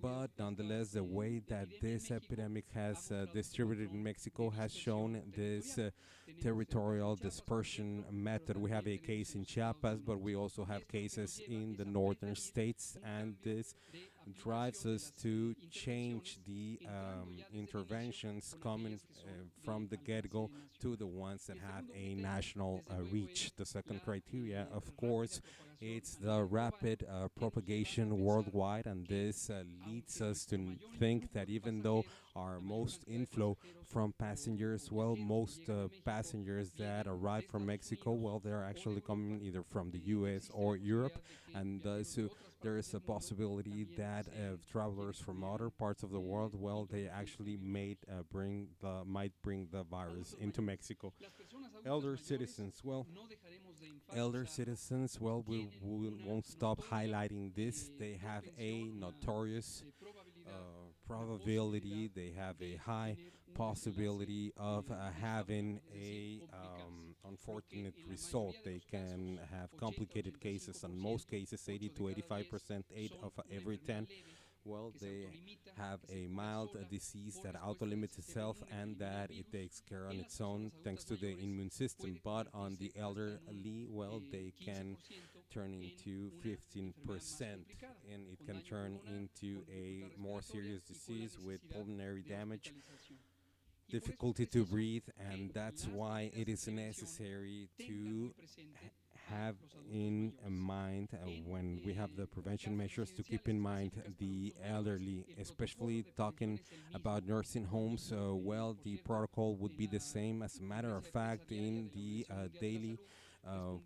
B: But nonetheless, the way that this epidemic has distributed in Mexico has shown this territorial dispersion method. We have a case in Chiapas, but we also have cases in the northern states, and this drives us to change the interventions coming from the get-go to the ones that have a national reach. The second criteria, of course, it's the rapid propagation worldwide, and this leads us to think that even though our most inflow from passengers, well, most passengers that arrive from Mexico, well, they're actually coming either from the US or Europe, and thus there is a possibility that travelers from other parts of the world, well, they actually might bring the virus into Mexico. Elder citizens, well, we won't stop highlighting this. They have a notorious probability, they have a high possibility of having a unfortunate result. They can have complicated cases. In most cases, 80 to 85%, 8 of every 10, well, they have a mild disease that auto-limits itself and that it takes care on its own thanks to the immune system. But on the elderly, well, they can turn into 15%, and it can turn into a more serious disease with pulmonary damage, difficulty to breathe, and that's why it is necessary to have in mind, when we have the prevention measures, to keep in mind the elderly, especially talking about nursing homes. Well, the protocol would be the same. As a matter of fact, in the daily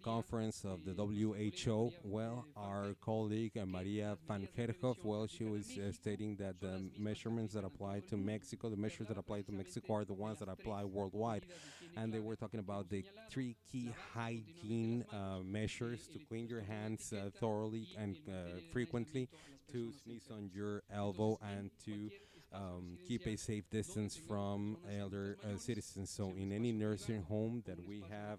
B: conference of the WHO. Well, our colleague Maria van Kerkhoff, well, she was stating that the measurements that apply to Mexico, the measures that apply to Mexico are the ones that apply worldwide. And they were talking about the three key hygiene measures: to clean your hands thoroughly and frequently, to sneeze on your elbow, and to keep a safe distance from elder citizens. So in any nursing home that we have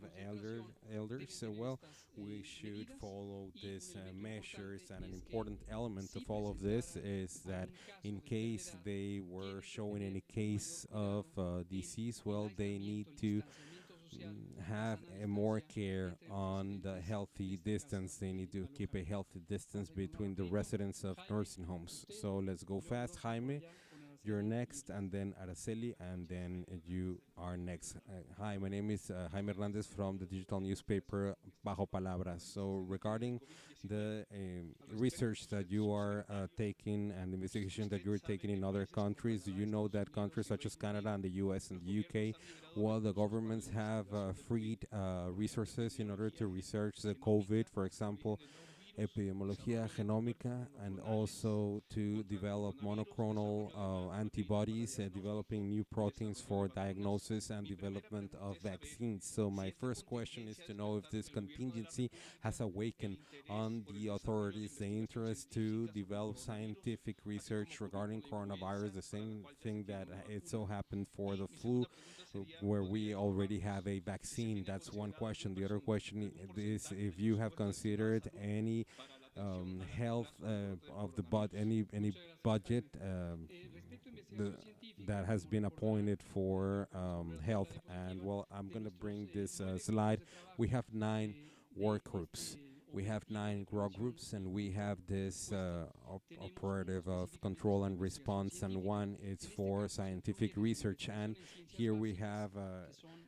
B: elders, so well, we should follow these measures. And an important element of all of this is that in case they were showing any case of disease, well, they need to have a more care on the healthy distance. They need to keep a healthy distance between the residents of nursing homes. So let's go fast. Jaime, you're next, and then Araceli, and then you are next. Hi, my name is Jaime Hernandez from the digital newspaper Bajo Palabras. So regarding the research that you are taking and the investigation that you're taking in other countries, do you know that countries such as Canada and the US and the UK, well, the governments have freed resources in order to research the COVID, for example, epidemiología genómica, and also to develop monoclonal antibodies, developing new proteins for diagnosis and development of vaccines. So my first question is to know if this contingency has awakened on the authorities the interest to develop scientific research regarding coronavirus, the same thing that it so happened for the flu, where we already have a vaccine. That's one question. The other question is if you have considered any health of the any budget that has been appointed for health. And well, I'm gonna bring this slide. We have 9 work groups. We have 9 grow groups, and we have this operative of control and response, and one is for scientific research. And here we have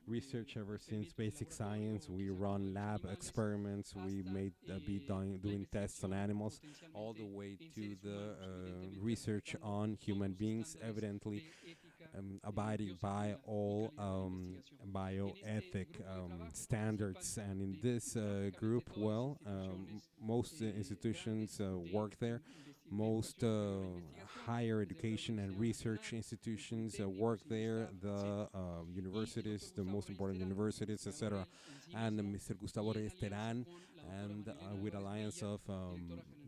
B: research ever since basic science. We run lab experiments. We may be doing tests on animals, all the way to the research on human beings, evidently abiding by all bioethic standards. And in this group, well, most institutions work there. Most higher education and research institutions work there. The universities, the most important universities, etc. And Mr. Gustavo Reyes Terán, and with alliance of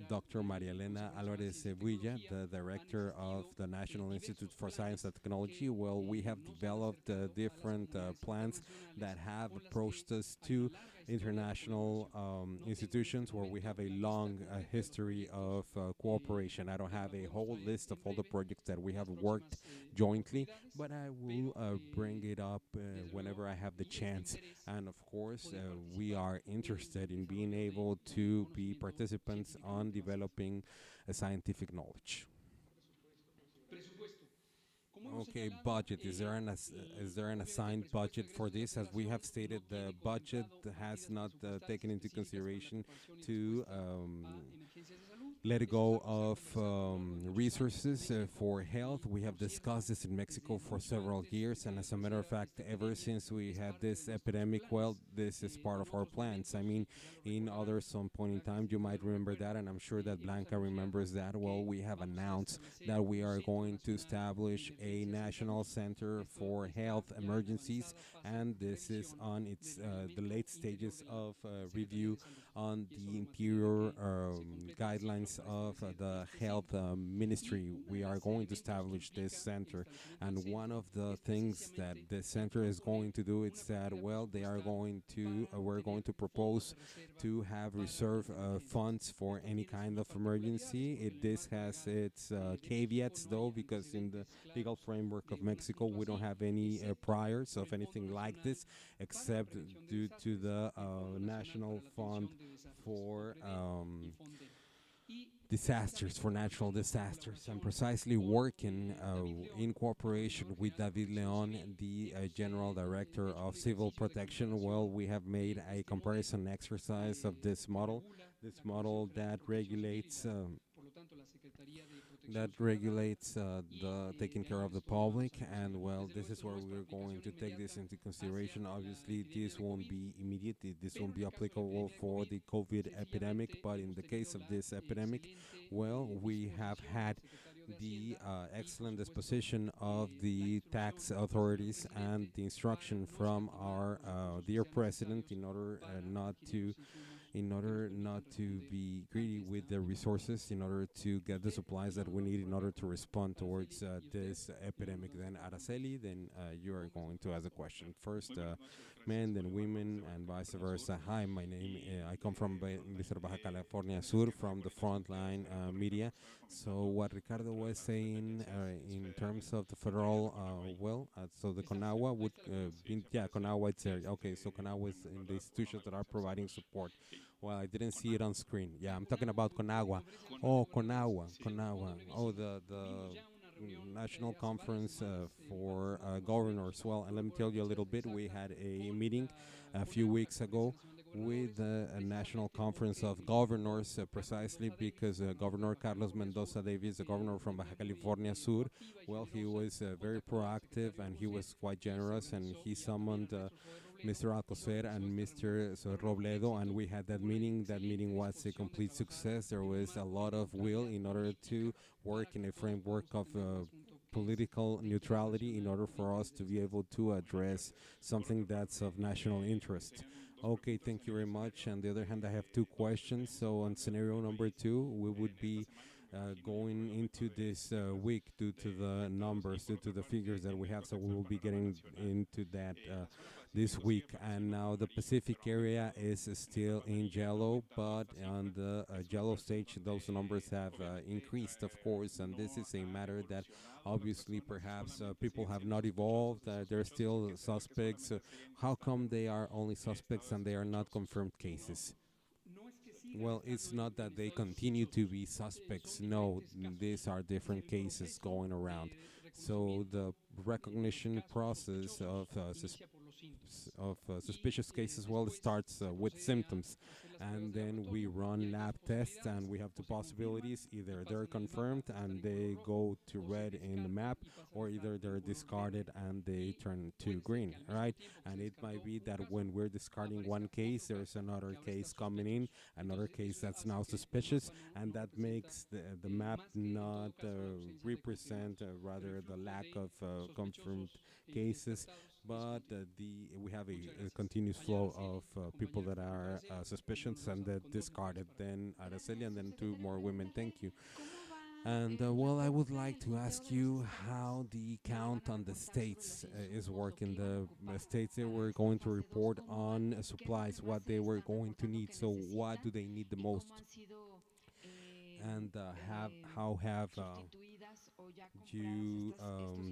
B: Dr. Maria Elena Alvarez Sevilla, the director of the National Institute for Science and Technology. Well, we have developed different plans that have approached us to international institutions where we have a long history of cooperation. I don't have a whole list of all the projects that we have worked jointly, but I will bring it up whenever I have the chance. And of course, we are interested in being able to be participants on developing a scientific knowledge. Okay, budget. Is there an assigned budget for this? As we have stated, the budget has not taken into consideration to let go of resources for health. We have discussed this in Mexico for several years, and as a matter of fact, ever since we had this epidemic, well, this is part of our plans. I mean, in other some point in time, you might remember that, and I'm sure that Blanca remembers that. Well, we have announced that we are going to establish a national center for health emergencies, and this is on its the late stages of review on the interior guidelines of the health ministry. We are going to establish this center, and one of the things that the center is going to do is that, well, they are going to we're going to propose to have reserve funds for any kind of emergency. This has its caveats, though, because in the legal framework of Mexico we don't have any priors of anything like this, except due to the national fund for disasters, for natural disasters. I'm precisely working in cooperation with David Leon, the General Director of Civil Protection. Well, we have made a comparison exercise of this model that regulates that regulates the taking care of the public. And well, this is where we're going to take this into consideration. Obviously, this won't be immediate, this won't be applicable for the COVID epidemic, but in the case of this epidemic, well, we have had the excellent disposition of the tax authorities and the instruction from our dear president in order not to be greedy with the resources, in order to get the supplies that we need in order to respond towards this epidemic. Then Araceli, then you are going to ask a question. First, men, then women, and vice versa. Hi, my name, I come from Mr. Baja California Sur, from the Frontline Media. So what Ricardo was saying in terms of the federal, so the CONAGUA would, yeah, CONAGUA, it's there. Okay, so CONAGUA is in the institutions that are providing support. Well, I didn't see it on screen. Yeah, I'm talking about CONAGUA. Oh, CONAGUA. Oh, the National Conference for Governors. Well, and let me tell you a little bit. We had a meeting a few weeks ago with a National Conference of Governors, precisely because Governor Carlos Mendoza Davis, the governor from Baja California Sur, well, he was very proactive and he was quite generous, and he summoned Mr. Alcocer and Mr. Robledo, and we had that meeting. That meeting was a complete success. There was a lot of will in order to work in a framework of political neutrality in order for us to be able to address something that's of national interest. Okay, thank you very much. On the other hand, I have two questions. So on scenario number two, we would be going into this week due to the numbers, due to the figures that we have. So we will be getting into that this week. And now the Pacific area is still in yellow, but on the yellow stage, those numbers have increased, of course. And this is a matter that obviously perhaps people have not evolved. They're still suspects. How come they are only suspects and they are not confirmed cases? Well, it's not that they continue to be suspects. No, these are different cases going around. So the recognition process of suspicious cases, well, it starts with symptoms, and then we run lab tests, and we have two possibilities: either they're confirmed and they go to red in the map, or either they're discarded and they turn to green, right? And it might be that when we're discarding one case, there's another case coming in, another case that's now suspicious, and that makes the map not represent rather the lack of confirmed cases, but we have a continuous flow of people that are suspicious and that discarded. Then Araceli, and then two more women. Thank you. And well, I would like to ask you how the count on the states is working. The states, they were going to report on supplies, what they were going to need. So what do they need the most? And how have you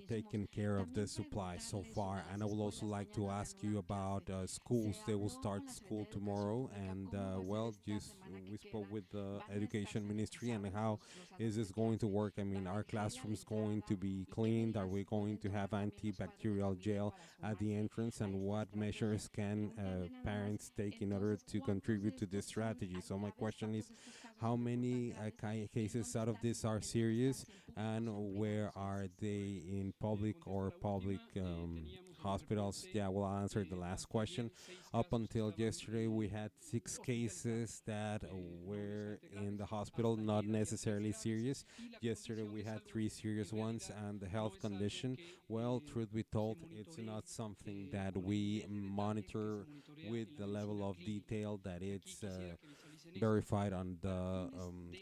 B: taken care of the supply so far? And I would also like to ask you about schools. They will start school tomorrow, and well, just we spoke with the education ministry, and how is this going to work? I mean, are classrooms going to be cleaned? Are we going to have antibacterial gel at the entrance? And what measures can parents take in order to contribute to this strategy? So my question is, how many cases out of this are serious, and where are they, in public or public hospitals? Yeah, well, I'll answer the last question. Up until yesterday, we had 6 cases that were in the hospital, not necessarily serious. Yesterday, we had 3 serious ones, and the health condition, well, truth be told, it's not something that we monitor with the level of detail that it's verified on the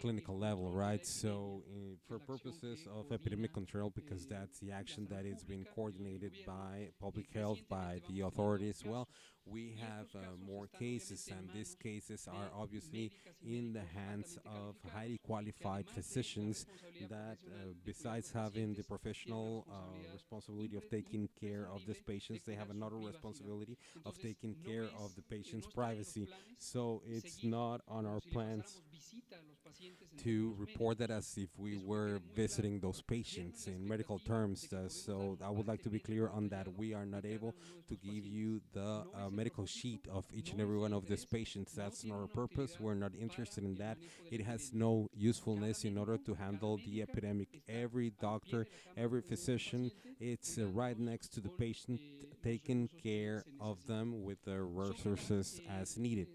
B: clinical level, right? So, for purposes of epidemic control, because that's the action that is being coordinated by public health, by the authorities, well, we have more cases, and these cases are obviously in the hands of highly qualified physicians that, besides having the professional responsibility of taking care of these patients, they have another responsibility of taking care of the patient's privacy. So it's not on our plans to report that as if we were visiting those patients in medical terms. So I would like to be clear on that. We are not able to give you the medical sheet of each and every one of these patients. That's not our purpose. We're not interested in that. It has no usefulness in order to handle the epidemic. Every doctor, every physician, it's right next to the patient, taking care of them with the resources as needed.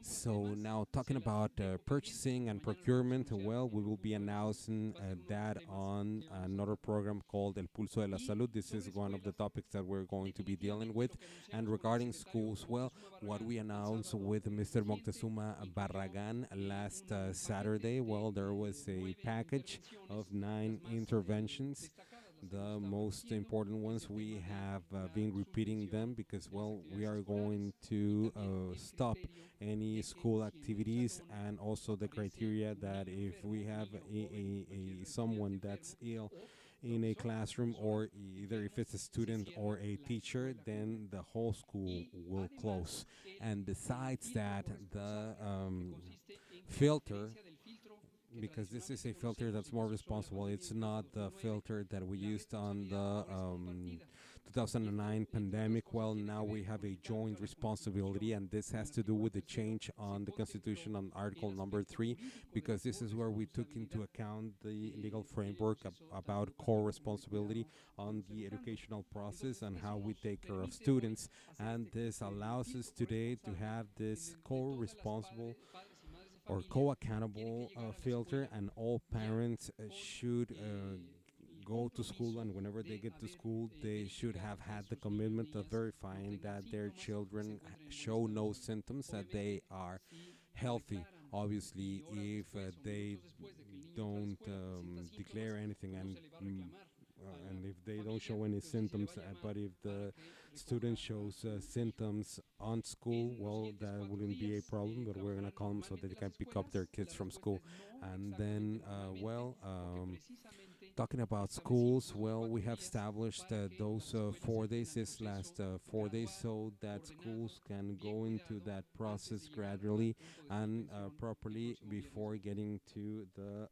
B: So now talking about purchasing and procurement, well, we will be announcing that on another program called El Pulso de la Salud. This is one of the topics that we're going to be dealing with. And regarding schools, well, what we announced with Mr. Moctezuma Barragan last Saturday, well, there was a package of 9 interventions. The most important ones, we have been repeating them because, well, we are going to stop any school activities, and also the criteria that if we have a someone that's ill in a classroom, or either if it's a student or a teacher, then the whole school will close. And besides that, the filter, because this is a filter that's more responsible. It's not the filter that we used on the 2009 pandemic. Well, now we have a joint responsibility, and this has to do with the change on the Constitution on Article number 3, because this is where we took into account the legal framework about co-responsibility on the educational process and how we take care of students. And this allows us today to have this co-responsible or co-accountable filter, and all parents should go to school, and whenever they get to school, they should have had the commitment of verifying that their children show no symptoms, that they are healthy. Obviously, if they don't declare anything, and if they don't show any symptoms, but if the student shows symptoms on school, well, that wouldn't be a problem, but we're going to call them so that they can pick up their kids from school. And then, talking about schools, well, we have established those 4 days, this last 4 days, so that schools can go into that process gradually and properly before getting to the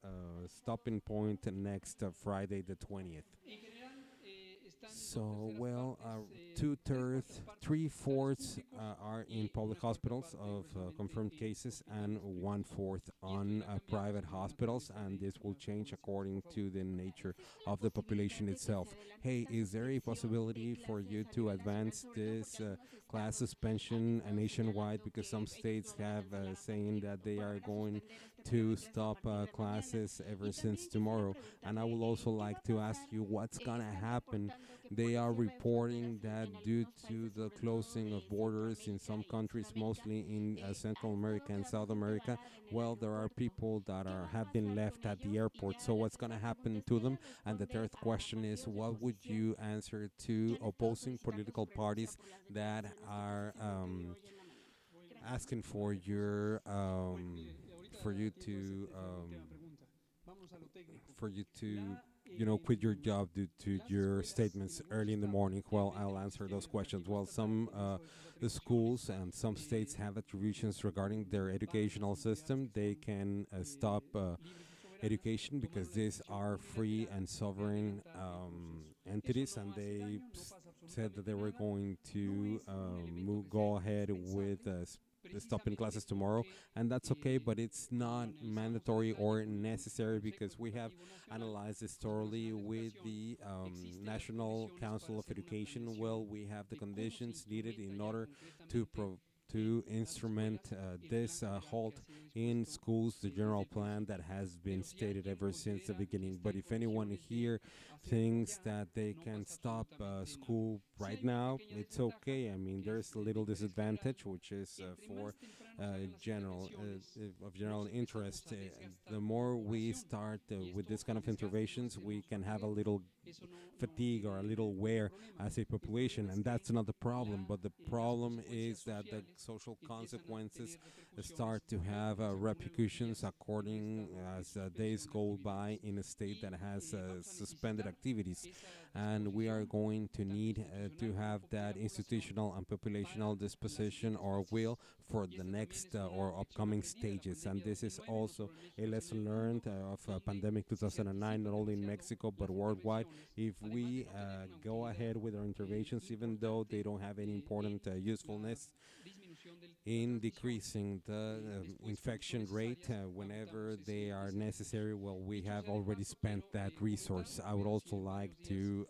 B: stopping point next Friday the 20th. So, well, 2/3, 3/4 are in public hospitals of confirmed cases, and 1/4 on private hospitals, and this will change according to the nature of the population itself. Hey, is there a possibility for you to advance this class suspension nationwide? Because some states have saying that they are going to stop classes ever since tomorrow. And I would also like to ask you what's going to happen. They are reporting that due to the closing of borders in some countries, mostly in Central America and South America, well, there are people that have been left at the airport. So what's going to happen to them? And the third question is, what would you answer to opposing political parties that are asking for you to quit your job due to your statements early in the morning? Well, I'll answer those questions. Well, some the schools and some states have attributions regarding their educational system. They can stop education because these are free and sovereign entities, and they said that they were going to go ahead with stopping classes tomorrow, and that's okay, but it's not mandatory or necessary because we have analyzed this thoroughly with the National Council of Education. Well, we have the conditions needed in order to instrument this halt in schools, the general plan that has been stated ever since the beginning. But if anyone here thinks that they can stop school right now, it's okay. I mean, there's a little disadvantage, which is for of general interest. The more we start with this kind of interventions, we can have a little fatigue or a little wear as a population, and that's not the problem. But the problem is that the social consequences start to have repercussions according as days go by in a state that has suspended activities, and we are going to need to have that institutional and populational disposition or will for the next or upcoming stages. And this is also a lesson learned of pandemic 2009, not only in Mexico but worldwide. If we go ahead with our interventions, even though they don't have any important usefulness in decreasing the infection rate whenever they are necessary, well, we have already spent that resource. I would also like to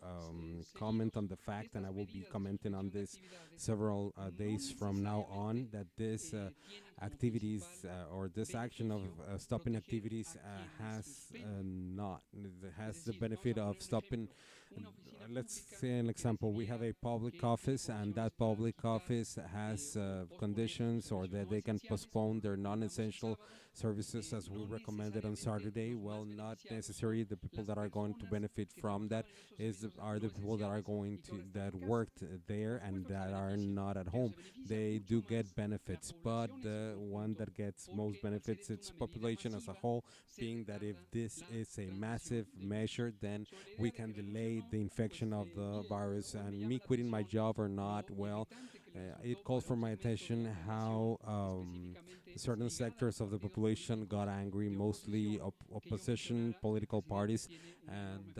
B: comment on the fact, and I will be commenting on this several days from now on, that this activities or this action of stopping activities has the benefit of stopping. Let's say an example. We have a public office, and that public office has conditions or that they can postpone their non-essential services as we recommended on Saturday. Well, not necessarily the people that are going to benefit from that are the people that are going to that worked there and that are not at home. They do get benefits, but the one that gets most benefits it's population as a whole, being that if this is a massive measure, then we can delay the infection of the virus. And me quitting my job or not, well, it calls for my attention how certain sectors of the population got angry, mostly opposition political parties, and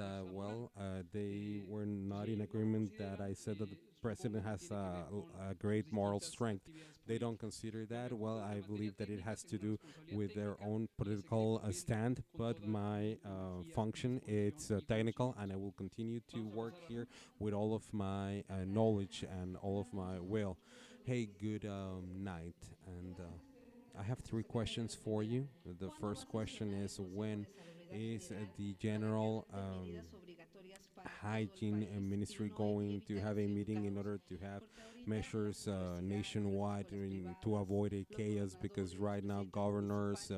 B: they were not in agreement that I said that the president has a great moral strength. They don't consider that. Well, I believe that it has to do with their own political stand, but my function it's technical, and I will continue to work here with all of my knowledge and all of my will. Hey, good night, and I have three questions for you. The first question is, when is the general hygiene ministry going to have a meeting in order to have measures nationwide to avoid a chaos? Because right now governors,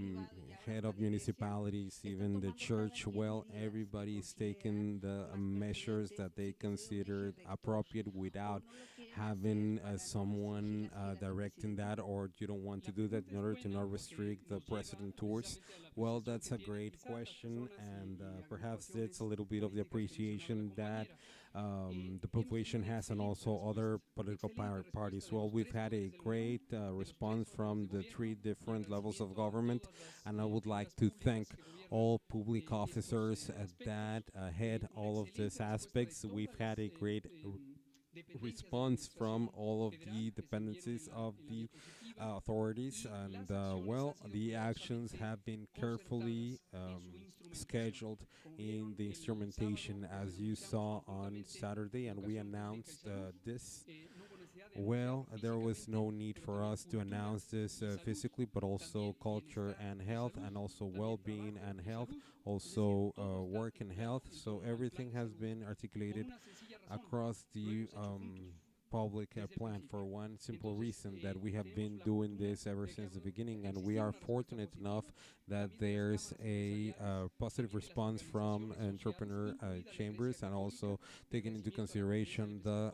B: mm, head of municipalities, even the church, well, everybody is taking the measures that they consider appropriate without having someone directing that, or you don't want to do that in order to not restrict the president tours. Well, that's a great question, and perhaps it's a little bit of the appreciation that the population has, and also other political parties. Well, we've had a great response from the three different levels of government, and I would like to thank all public officers that head all of these aspects. We've had a great response from all of the dependencies of the authorities, and the actions have been carefully scheduled in the instrumentation, as you saw on Saturday, and we announced this. Well, there was no need for us to announce this physically, but also culture and health, and also well-being and health, also work and health. So everything has been articulated across the public plan, for one simple reason, that we have been doing this ever since the beginning, and we are fortunate enough that there's a positive response from entrepreneur chambers, and also taking into consideration the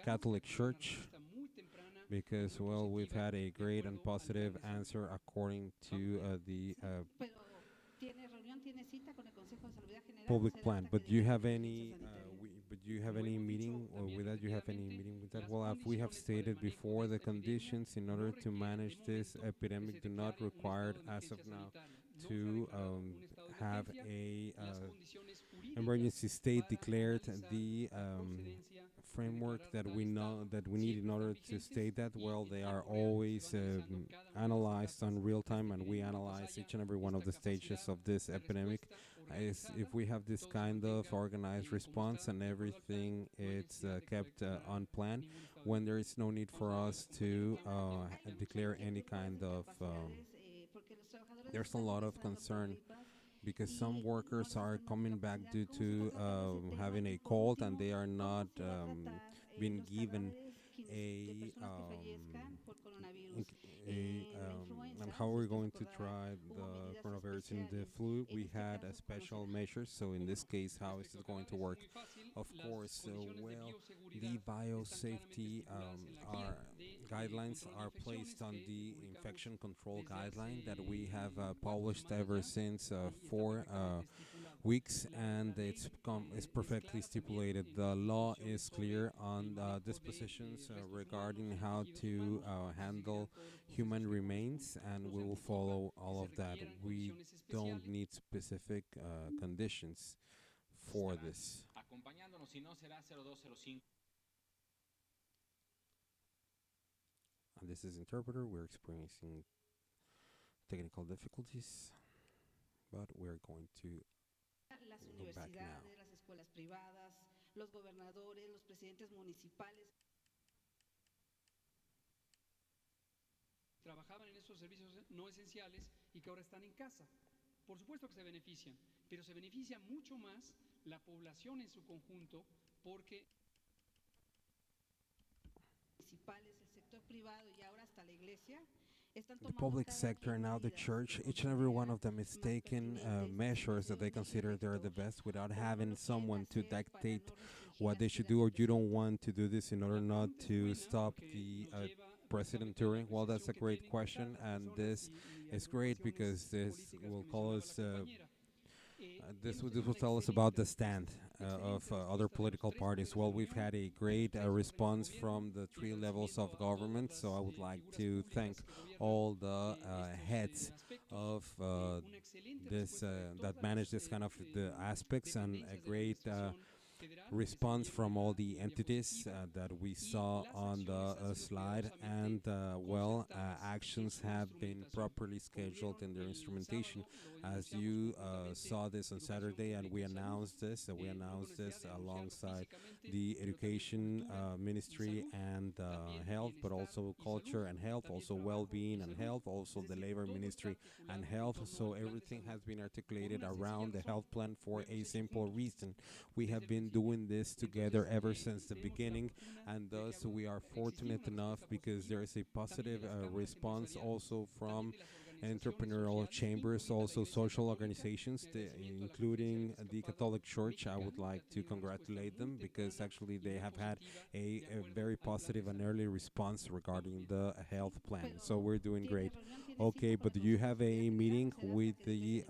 B: Catholic Church, because, well, we've had a great and positive answer according to the public plan. But do you have any meeting with that? You have any meeting with that? Well, we have stated before, the conditions in order to manage this epidemic do not require, as of now, to have a emergency state declared. The framework that we know that we need in order to state that, well, they are always analyzed on real time, and we analyze each and every one of the stages of this epidemic. Is if we have this kind of organized response and everything it's kept on plan, when there is no need for us to declare any kind of there's a lot of concern, because some workers are coming back due to having a cold, and they are not being given a and how we're going to try the coronavirus in the flu. We had a special measures. So in this case, how is it going to work? Of course, the biosafety our guidelines are placed on the infection control guideline that we have published ever since for weeks, and it's perfectly stipulated. The law is clear on dispositions regarding how to handle human remains, and we will follow all of that. We don't need specific conditions for this.
C: Acompañándonos, si no será 0205.
B: And this is interpreter. We're experiencing technical difficulties, but we're going to
D: las
B: go back now.
D: universidades, las escuelas privadas, los gobernadores, los presidentes municipales.
E: Trabajaban en esos servicios no esenciales y que ahora están en casa. Por supuesto que se benefician, pero se beneficia mucho más la población en su conjunto porque
D: Municipales, el sector privado y ahora hasta la iglesia están
B: The
D: tomando
B: public
D: cada
B: sector
D: día
B: and now the
D: medidas
B: church,
D: que
B: each and every one
D: consideran
B: of them is
D: más
B: taking
D: pertinentes,
B: measures that they
D: según el
B: consider they're the
D: director,
B: best without
D: o no
B: having
D: lo quieren
B: someone to
D: hacer para
B: dictate
D: no restringir
B: what they should do, or
D: actividades
B: you don't want to do this in order
E: la
B: not
E: pregunta es
B: to
E: buena
B: stop
E: porque
B: the
E: nos lleva
B: president
E: precisamente a la
B: touring. Well, that's a
E: apreciación que
B: great
E: tienen
B: question,
E: quizás las
B: and
E: personas
B: this
E: y
B: is great
E: agrupaciones
B: because this
E: políticas
B: will
E: que
B: call
E: mencionaba
B: us.
E: la compañera.
B: This
E: Hemos
B: will
E: tenido una
B: tell us about
E: excelente
B: the stand of other political parties. Well, we've had a great response from the three levels of government, so I would like to thank all the heads of this that manage this kind of the aspects, and a great response from all the entities that we saw on the slide, and actions have been properly scheduled in their instrumentation. As you saw this on Saturday, and we announced this alongside the education ministry and health, but also culture and health, also well-being and health, also the labor ministry and health. So everything has been articulated around the health plan for a simple reason. We have been doing this together ever since the beginning, and thus we are fortunate enough because there is a positive response also from entrepreneurial chambers, also social organizations, including the Catholic Church. I would like to congratulate them because actually they have had a very positive and early response regarding the health plan. So we're doing great. Okay, but do you have a meeting with the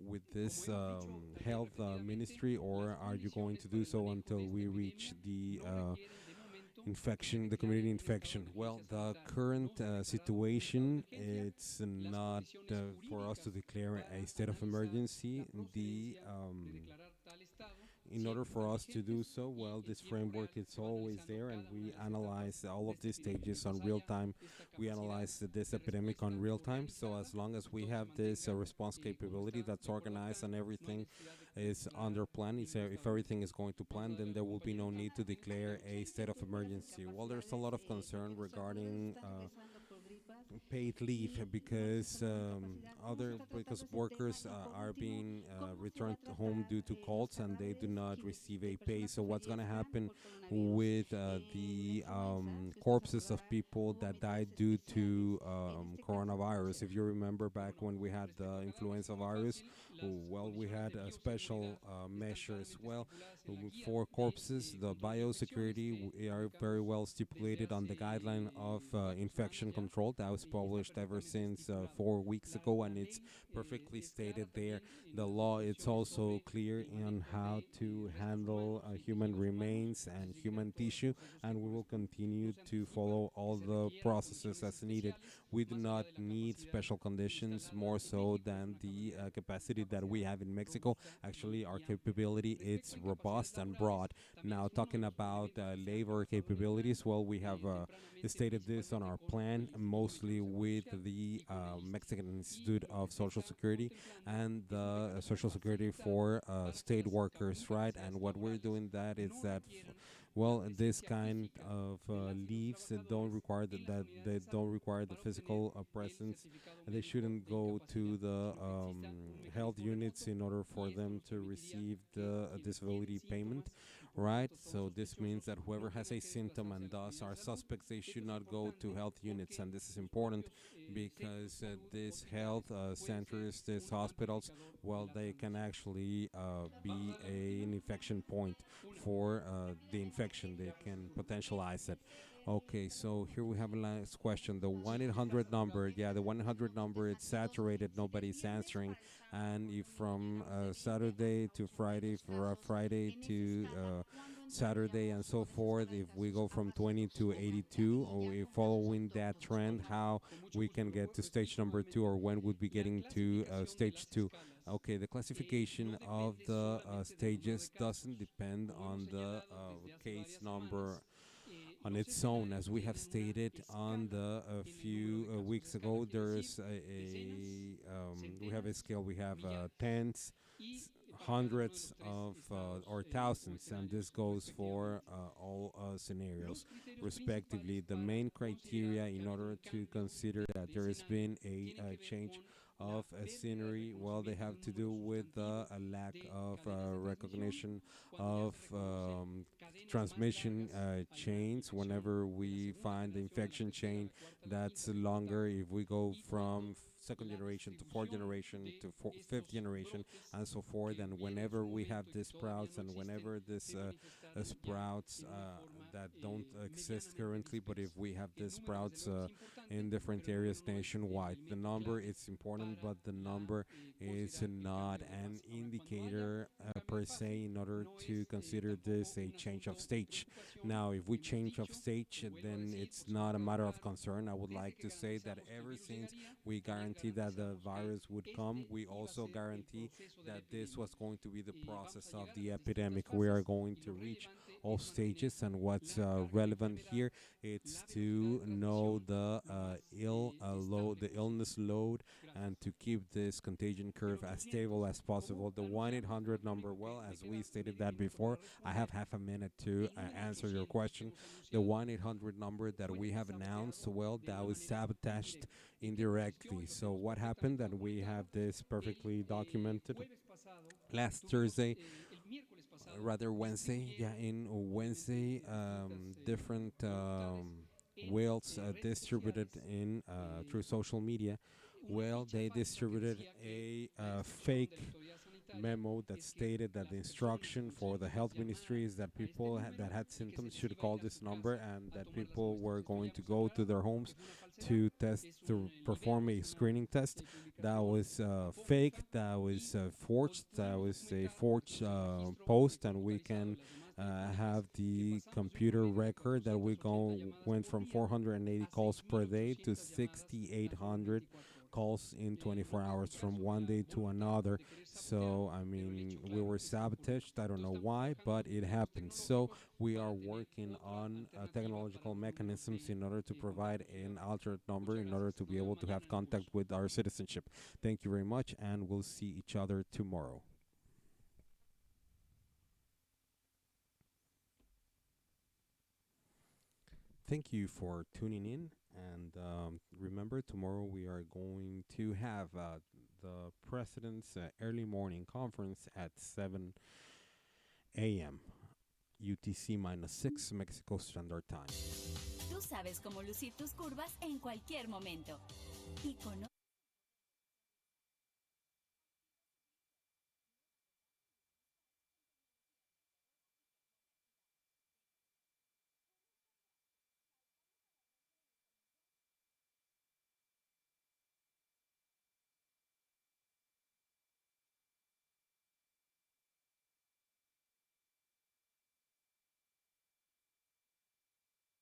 B: with this health ministry, or are you going to do so until we reach the infection, the community infection? Well, the current situation, it's not for us to declare a state of emergency. In order for us to do so, well, this framework is always there, and we analyze all of these stages on real time. We analyze this epidemic on real time. So as long as we have this response capability that's organized and everything is under plan, if everything is going to plan, then there will be no need to declare a state of emergency. Well, there's a lot of concern regarding paid leave because workers are being returned home due to colds and they do not receive a pay. So what's going to happen with the corpses of people that died due to coronavirus? If you remember back when we had the influenza virus, well, we had special measures. Well, for corpses, the biosecurity are very well stipulated on the guideline of infection control that was published ever since 4 weeks ago, and it's perfectly stated there. The law, it's also clear on how to handle human remains and human tissue, and we will continue to follow all the processes as needed. We do not need special conditions more so than the capacity that we have in Mexico. Actually, our capability is robust and broad. Now, talking about labor capabilities, well, we have stated this on our plan, mostly with the Mexican Institute of Social Security and the Social Security for state workers, right? And what we're doing that is that well, this kind of leaves that don't require that they don't require the physical presence. They shouldn't go to the health units in order for them to receive the disability payment, right? So this means that whoever has a symptom and thus are suspects, they should not go to health units. And this is important because these health centers, these hospitals, well, they can actually be an infection point for the infection. They can potentialize it. Okay, so here we have a last question. The 1-800 number, yeah, the 1-800 number, it's saturated, nobody's answering. And if from Saturday to Friday, Friday to Saturday, and so forth, if we go from 20 to 82, or we following that trend, how we can get to stage number 2, or when would be getting to stage 2? Okay, the classification of the stages doesn't depend on the case number on its own. As we have stated on the a few weeks ago, there's we have a scale. We have tens, hundreds of or thousands, and this goes for all scenarios, respectively. The main criteria in order to consider that there has been a change of a scenery, well, they have to do with a lack of recognition of transmission chains. Whenever we find the infection chain that's longer, if we go from second generation to fourth generation to fifth generation and so forth, and whenever we have these sprouts, and whenever this sprouts that don't exist currently, but if we have these sprouts in different areas nationwide, the number is important, but the number is not an indicator per se in order to consider this a change of stage. Now, if we change of stage, then it's not a matter of concern. I would like to say that ever since we guarantee that the virus would come, we also guarantee that this was going to be the process of the epidemic. We are going to reach all stages, and what's relevant here, it's to know the the illness load, and to keep this contagion curve as stable as possible. The 1-800 number, well, as we stated that before, I have half a minute to answer your question. The 1-800 number that we have announced, well, that was sabotaged indirectly. So what happened, and we have this perfectly documented last Thursday, rather Wednesday, yeah, in Wednesday, different whales distributed in through social media. Well, they distributed a fake memo that stated that the instruction for the health ministry is that people that had symptoms should call this number, and that people were going to go to their homes to test, to perform a screening test. That was fake, that was forged, that was a forged post, and we can have the computer record that went from 480 calls per day to 6,800 calls in 24 hours from one day to another. So, I mean, we were sabotaged. I don't know why, but it happened. So, we are working on technological mechanisms in order to provide an alternate number in order to be able to have contact with our citizenship. Thank you very much, and we'll see each other tomorrow. Thank you for tuning in. And remember, tomorrow we are going to have the President's early morning conference at 7 a.m. UTC-6 Mexico Standard Time.
F: Tú sabes cómo lucir tus curvas en cualquier momento. Y